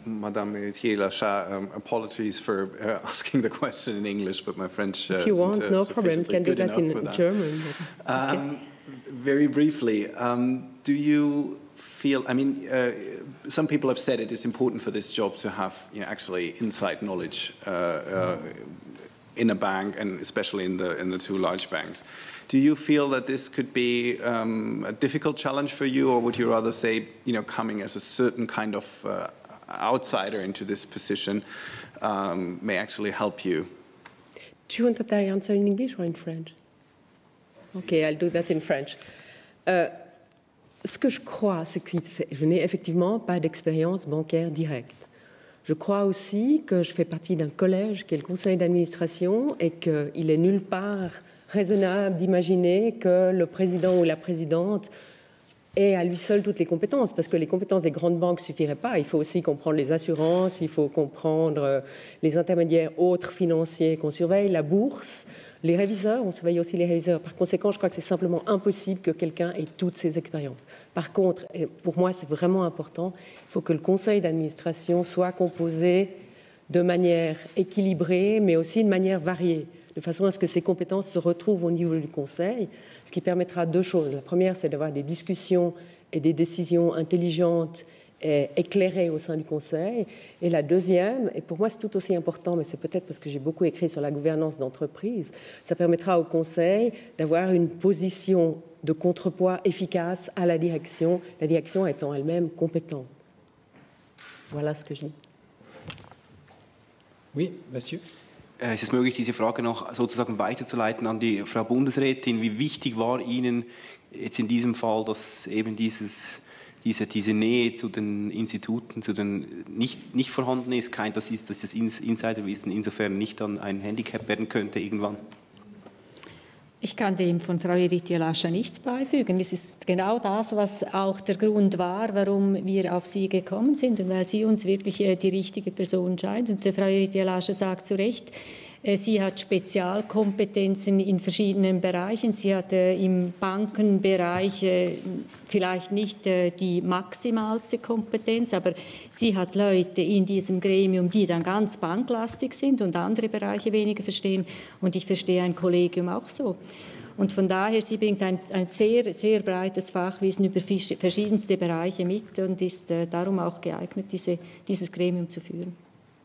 Madame Thierry Lachat, apologies for asking the question in English, but my French if you want, no problem, can do that in German. Okay. Very briefly, do you feel, I mean, some people have said it is important for this job to have actually inside knowledge in a bank, and especially in the 2 large banks. Do you feel that this could be a difficult challenge for you, or would you rather say, coming as a certain kind of outsider into this position may actually help you? Do you want that I answer in English or in French? Okay, I'll do that in French. Ce que je crois, c'est que je n'ai effectivement pas d'expérience bancaire directe. Je crois aussi que je fais partie d'un collège qui est le conseil d'administration et qu'il est nulle part raisonnable d'imaginer que le président ou la présidente ait à lui seul toutes les compétences, parce que les compétences des grandes banques ne suffiraient pas. Il faut aussi comprendre les assurances, il faut comprendre les intermédiaires autres financiers qu'on surveille, la bourse, les réviseurs, on surveille aussi les réviseurs. Par conséquent, je crois que c'est simplement impossible que quelqu'un ait toutes ces expériences. Par contre, et pour moi c'est vraiment important, il faut que le conseil d'administration soit composé de manière équilibrée, mais aussi de manière variée, de façon à ce que ces compétences se retrouvent au niveau du Conseil, ce qui permettra 2 choses. La première, c'est d'avoir des discussions et des décisions intelligentes et éclairées au sein du Conseil. Et la deuxième, et pour moi c'est tout aussi important, mais c'est peut-être parce que j'ai beaucoup écrit sur la gouvernance d'entreprise, ça permettra au Conseil d'avoir une position de contrepoids efficace à la direction étant elle-même compétente. Voilà ce que je dis. Oui, monsieur. Ist es möglich, diese Frage noch sozusagen weiterzuleiten an die Frau Bundesrätin? Wie wichtig war Ihnen jetzt in diesem Fall, dass eben diese Nähe zu den Instituten nicht vorhanden ist, dass das Insiderwissen insofern nicht dann ein Handicap werden könnte irgendwann? Ich kann dem von Frau Edith Lascha nichts beifügen. Es ist genau das, was auch der Grund war, warum wir auf Sie gekommen sind und weil Sie uns wirklich die richtige Person scheint. Und Frau Edith Lascha sagt zu Recht, sie hat Spezialkompetenzen in verschiedenen Bereichen. Sie hat im Bankenbereich vielleicht nicht die maximalste Kompetenz, aber sie hat Leute in diesem Gremium, die dann ganz banklastig sind und andere Bereiche weniger verstehen. Und ich verstehe ein Kollegium auch so. Und von daher, sie bringt ein sehr, sehr breites Fachwissen über verschiedenste Bereiche mit und ist darum auch geeignet, dieses Gremium zu führen.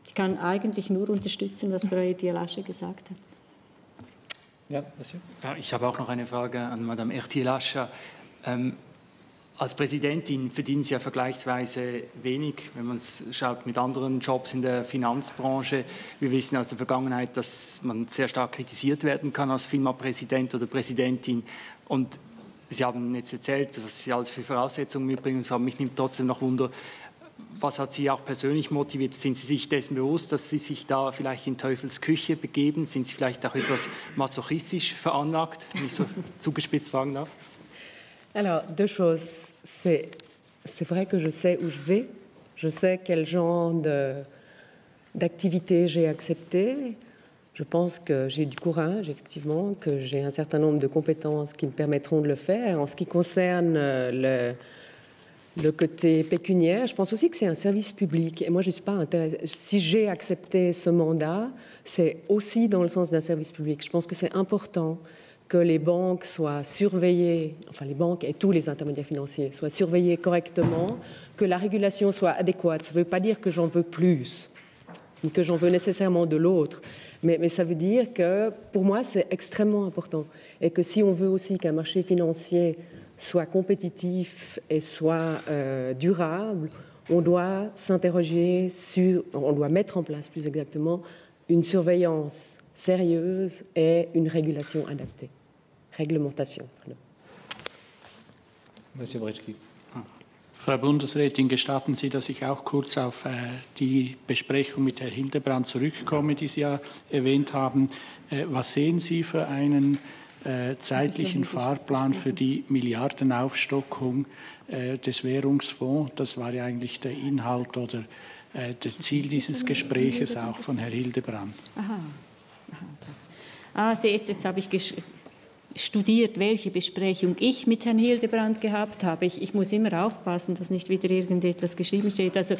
Ich kann eigentlich nur unterstützen, was Frau Edith Lascha gesagt hat. Ja, monsieur. Ja, ich habe auch noch eine Frage an Madame Erti Lascha. Als Präsidentin verdienen Sie ja vergleichsweise wenig, wenn man es schaut mit anderen Jobs in der Finanzbranche. Wir wissen aus der Vergangenheit, dass man sehr stark kritisiert werden kann als FINMA-Präsident oder Präsidentin. Und Sie haben jetzt erzählt, was Sie alles für Voraussetzungen mitbringen. Aber mich nimmt trotzdem noch Wunder, was hat Sie auch persönlich motiviert? Sind Sie sich dessen bewusst, dass Sie sich da vielleicht in Teufels Küche begeben? Sind Sie vielleicht auch etwas masochistisch veranlagt, wenn ich so zugespitzt fragen darf? Alors, deux choses. C'est vrai que je sais où je vais. Je sais quel genre d'activité j'ai accepté. Je pense que j'ai du courage, effectivement, que j'ai un certain nombre de compétences qui me permettront de le faire. En ce qui concerne le côté pécuniaire, je pense aussi que c'est un service public. Et moi, je ne suis pas intéressée. Si j'ai accepté ce mandat, c'est aussi dans le sens d'un service public. Je pense que c'est important que les banques soient surveillées, enfin les banques et tous les intermédiaires financiers soient surveillés correctement, que la régulation soit adéquate. Ça ne veut pas dire que j'en veux plus, ni que j'en veux nécessairement de l'autre, mais ça veut dire que pour moi c'est extrêmement important et que si on veut aussi qu'un marché financier soit compétitif et soit durable, on doit s'interroger sur, on doit mettre en place plus exactement une surveillance sérieuse et une régulation adaptée. Réglementation. Pardon. Monsieur Britschki. Frau Bundesrätin, gestatten Sie, dass ich auch kurz auf die Besprechung mit Herrn Hildebrand zurückkomme, die Sie ja erwähnt haben. Was sehen Sie für einen zeitlichen Fahrplan für die Milliardenaufstockung des Währungsfonds? Das war ja eigentlich der Inhalt oder das Ziel dieses Gespräches auch von Herrn Hildebrand. Jetzt habe ich studiert, welche Besprechung ich mit Herrn Hildebrand gehabt habe. Ich muss immer aufpassen, dass nicht wieder irgendetwas geschrieben steht. Also,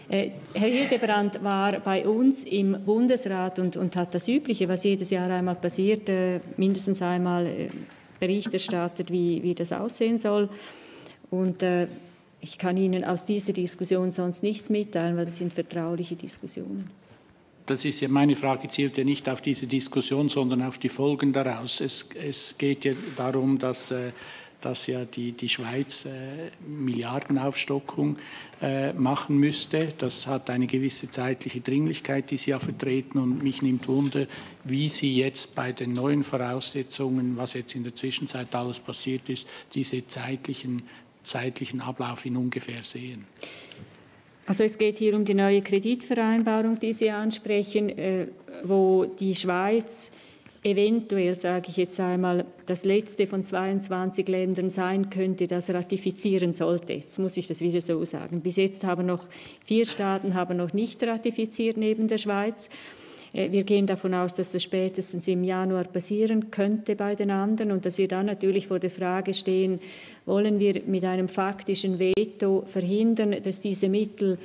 Herr Hildebrand war bei uns im Bundesrat und hat das Übliche, was jedes Jahr einmal passiert, mindestens einmal Bericht erstattet, wie das aussehen soll. Und ich kann Ihnen aus dieser Diskussion sonst nichts mitteilen, weil das sind vertrauliche Diskussionen. Das ist ja, meine Frage zielt ja nicht auf diese Diskussion, sondern auf die Folgen daraus. Es geht ja darum, dass ja die Schweiz Milliardenaufstockung machen müsste. Das hat eine gewisse zeitliche Dringlichkeit, die Sie ja vertreten. Und mich nimmt Wunder, wie Sie jetzt bei den neuen Voraussetzungen, was jetzt in der Zwischenzeit alles passiert ist, diese zeitlichen Ablauf in ungefähr sehen. Also es geht hier um die neue Kreditvereinbarung, die Sie ansprechen, wo die Schweiz eventuell, sage ich jetzt einmal, das letzte von 22 Ländern sein könnte, das ratifizieren sollte. Jetzt muss ich das wieder so sagen. Bis jetzt haben noch 4 Staaten noch nicht ratifiziert neben der Schweiz. Wir gehen davon aus, dass das spätestens im Januar passieren könnte bei den anderen und dass wir dann natürlich vor der Frage stehen, wollen wir mit einem faktischen Veto verhindern, dass diese Mittel,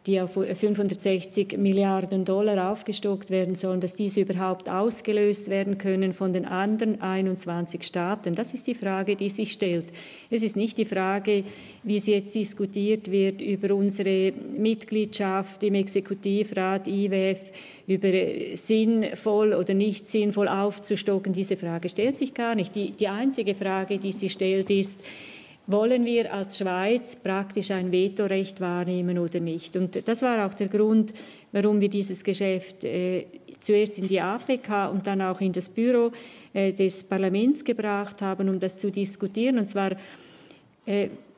die auf 560 Milliarden Dollar aufgestockt werden sollen, dass diese überhaupt ausgelöst werden können von den anderen 21 Staaten. Das ist die Frage, die sich stellt. Es ist nicht die Frage, wie es jetzt diskutiert wird über unsere Mitgliedschaft im Exekutivrat, IWF, über sinnvoll oder nicht sinnvoll aufzustocken. Diese Frage stellt sich gar nicht. Die einzige Frage, die sich stellt, ist, wollen wir als Schweiz praktisch ein Vetorecht wahrnehmen oder nicht? Und das war auch der Grund, warum wir dieses Geschäft zuerst in die APK und dann auch in das Büro des Parlaments gebracht haben, um das zu diskutieren. Und zwar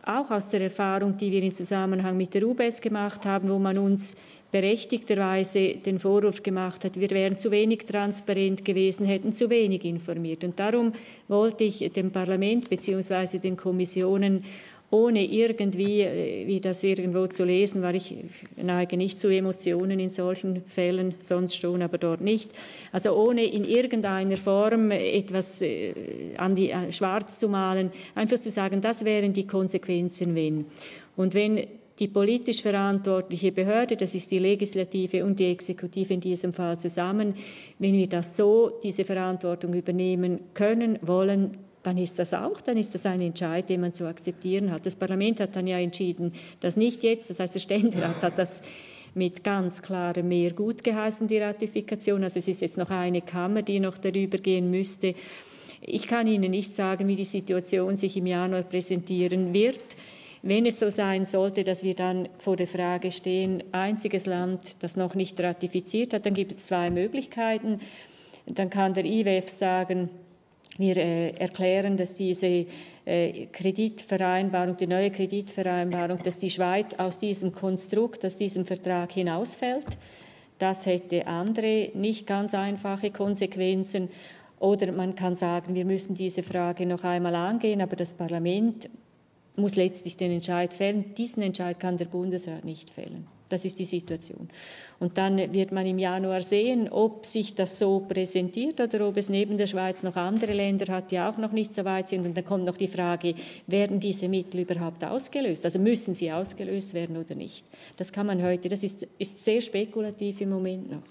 auch aus der Erfahrung, die wir im Zusammenhang mit der UBS gemacht haben, wo man uns berechtigterweise den Vorwurf gemacht hat, wir wären zu wenig transparent gewesen, hätten zu wenig informiert. Und darum wollte ich dem Parlament bzw. den Kommissionen ohne irgendwie, wie das irgendwo zu lesen war, ich neige nicht zu Emotionen in solchen Fällen, sonst schon, aber dort nicht. Also ohne in irgendeiner Form etwas schwarz zu malen, einfach zu sagen, das wären die Konsequenzen, wenn. Und wenn die politisch verantwortliche Behörde, das ist die Legislative und die Exekutive in diesem Fall zusammen, wenn wir das so, diese Verantwortung übernehmen können, wollen, dann ist das ein Entscheid, den man zu akzeptieren hat. Das Parlament hat dann ja entschieden, dass nicht jetzt, das heißt der Ständerat hat das mit ganz klarem Mehr gut geheißen, die Ratifikation. Also es ist jetzt noch eine Kammer, die noch darüber gehen müsste. Ich kann Ihnen nicht sagen, wie die Situation sich im Januar präsentieren wird. Wenn es so sein sollte, dass wir dann vor der Frage stehen, einziges Land, das noch nicht ratifiziert hat, dann gibt es zwei Möglichkeiten. Dann kann der IWF sagen, wir erklären, dass diese Kreditvereinbarung, die neue Kreditvereinbarung, dass die Schweiz aus diesem Konstrukt, aus diesem Vertrag hinausfällt. Das hätte andere, nicht ganz einfache Konsequenzen. Oder man kann sagen, wir müssen diese Frage noch einmal angehen, aber das Parlament muss letztlich den Entscheid fällen. Diesen Entscheid kann der Bundesrat nicht fällen. Das ist die Situation. Und dann wird man im Januar sehen, ob sich das so präsentiert oder ob es neben der Schweiz noch andere Länder hat, die auch noch nicht so weit sind. Und dann kommt noch die Frage, werden diese Mittel überhaupt ausgelöst? Also müssen sie ausgelöst werden oder nicht? Das kann man heute, das ist sehr spekulativ im Moment noch.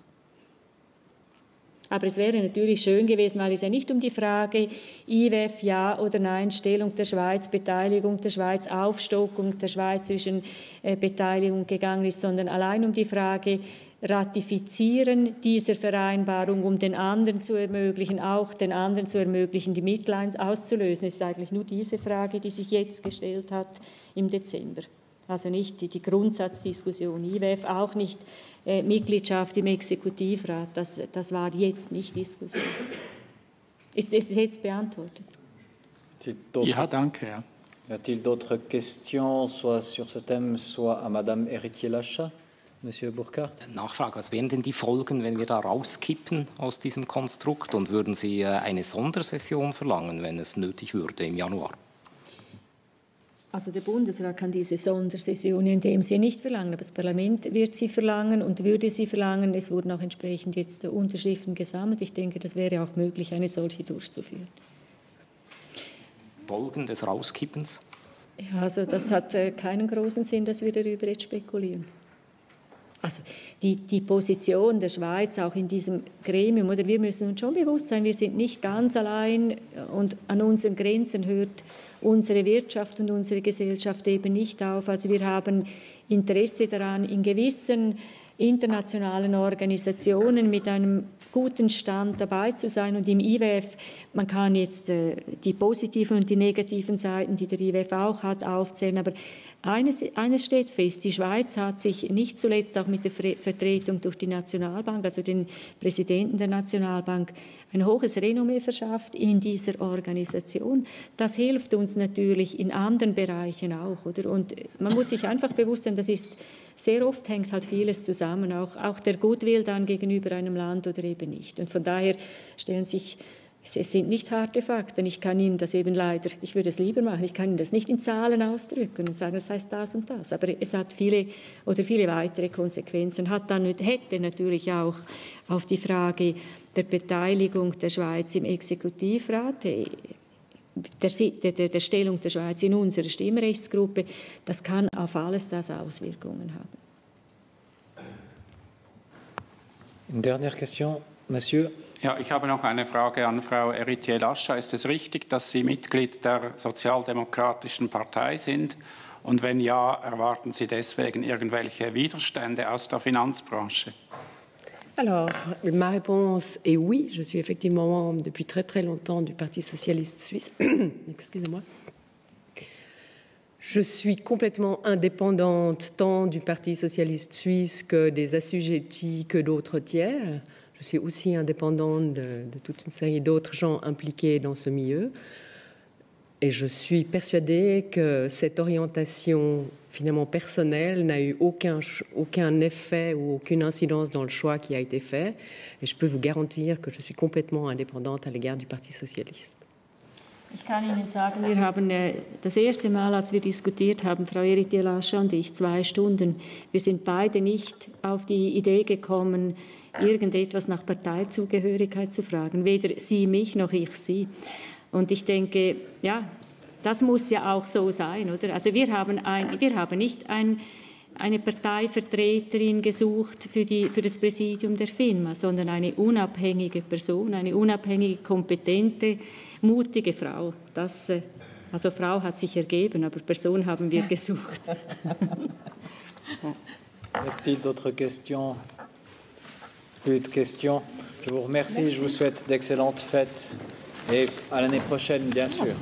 Aber es wäre natürlich schön gewesen, weil es ja nicht um die Frage IWF ja oder nein, Stellung der Schweiz, Beteiligung der Schweiz, Aufstockung der schweizerischen Beteiligung gegangen ist, sondern allein um die Frage Ratifizieren dieser Vereinbarung, um den anderen zu ermöglichen, auch den anderen zu ermöglichen, die Mittel auszulösen. Es ist eigentlich nur diese Frage, die sich jetzt gestellt hat im Dezember. Also nicht die Grundsatzdiskussion IWF, auch nicht Mitgliedschaft im Exekutivrat, das war jetzt nicht Diskussion. Ist es jetzt beantwortet? Ja, danke. Ja. Y a-t-il d'autres questions, soit sur ce thème, soit à Madame Héritier-Lachat? Monsieur Burkhardt? Nachfrage, was wären denn die Folgen, wenn wir da rauskippen aus diesem Konstrukt? Und würden Sie eine Sondersession verlangen, wenn es nötig würde im Januar? Also der Bundesrat kann diese Sondersession in dem Sinne nicht verlangen, aber das Parlament wird sie verlangen und würde sie verlangen. Es wurden auch entsprechend jetzt Unterschriften gesammelt. Ich denke, das wäre auch möglich, eine solche durchzuführen. Folgen des Rauskippens? Ja, also das hat keinen großen Sinn, dass wir darüber jetzt spekulieren. Also die Position der Schweiz auch in diesem Gremium, oder wir müssen uns schon bewusst sein, wir sind nicht ganz allein und an unseren Grenzen hört unsere Wirtschaft und unsere Gesellschaft eben nicht auf. Also wir haben Interesse daran, in gewissen internationalen Organisationen mit einem guten Stand dabei zu sein. Und im IWF, man kann jetzt die positiven und die negativen Seiten, die der IWF auch hat, aufzählen, aber eines steht fest, die Schweiz hat sich nicht zuletzt auch mit der Vertretung durch die Nationalbank, also den Präsidenten der Nationalbank, ein hohes Renommee verschafft in dieser Organisation. Das hilft uns natürlich in anderen Bereichen auch, oder? Und man muss sich einfach bewusst sein, das ist sehr oft hängt halt vieles zusammen, auch der Gutwill dann gegenüber einem Land oder eben nicht. Und von daher stellen sich es sind nicht harte Fakten. Ich kann Ihnen das eben leider, ich würde es lieber machen, ich kann Ihnen das nicht in Zahlen ausdrücken und sagen, das heißt das und das. Aber es hat viele weitere Konsequenzen. Hätte natürlich auch auf die Frage der Beteiligung der Schweiz im Exekutivrat, der Stellung der Schweiz in unserer Stimmrechtsgruppe, das kann auf alles das Auswirkungen haben. Une dernière question, Monsieur. Ja, ich habe noch eine Frage an Frau Héritier-Lachat. Ist es richtig, dass Sie Mitglied der Sozialdemokratischen Partei sind? Und wenn ja, erwarten Sie deswegen irgendwelche Widerstände aus der Finanzbranche? Alors, ma réponse est oui. Je suis effectivement membre depuis très très longtemps du Parti socialiste suisse. Excusez-moi. Je suis complètement indépendante tant du Parti socialiste suisse que des assujettis que d'autres tiers. Je suis aussi indépendante de toute une série d'autres gens impliqués dans ce milieu. Et je suis persuadée que cette orientation finalement personnelle n'a eu aucun effet ou aucune incidence dans le choix qui a été fait. Et je peux vous garantir que je suis complètement indépendante à l'égard du Parti socialiste. Ich kann Ihnen sagen, wir haben das erste Mal, als wir diskutiert haben, Frau Héritier-Lachat und ich, 2 Stunden, wir sind beide nicht auf die Idee gekommen, irgendetwas nach Parteizugehörigkeit zu fragen. Weder Sie mich noch ich Sie. Und ich denke, ja, das muss ja auch so sein, oder? Also wir haben nicht eine Parteivertreterin gesucht für das Präsidium der FINMA, sondern eine unabhängige Person, eine unabhängige, kompetente, mutige Frau. Also Frau hat sich ergeben, aber Person haben wir gesucht. Y-a-t-il d'autres questions? Plus de questions. Je vous remercie. Je vous souhaite d'excellentes fêtes Et à l'année prochaine, bien sûr.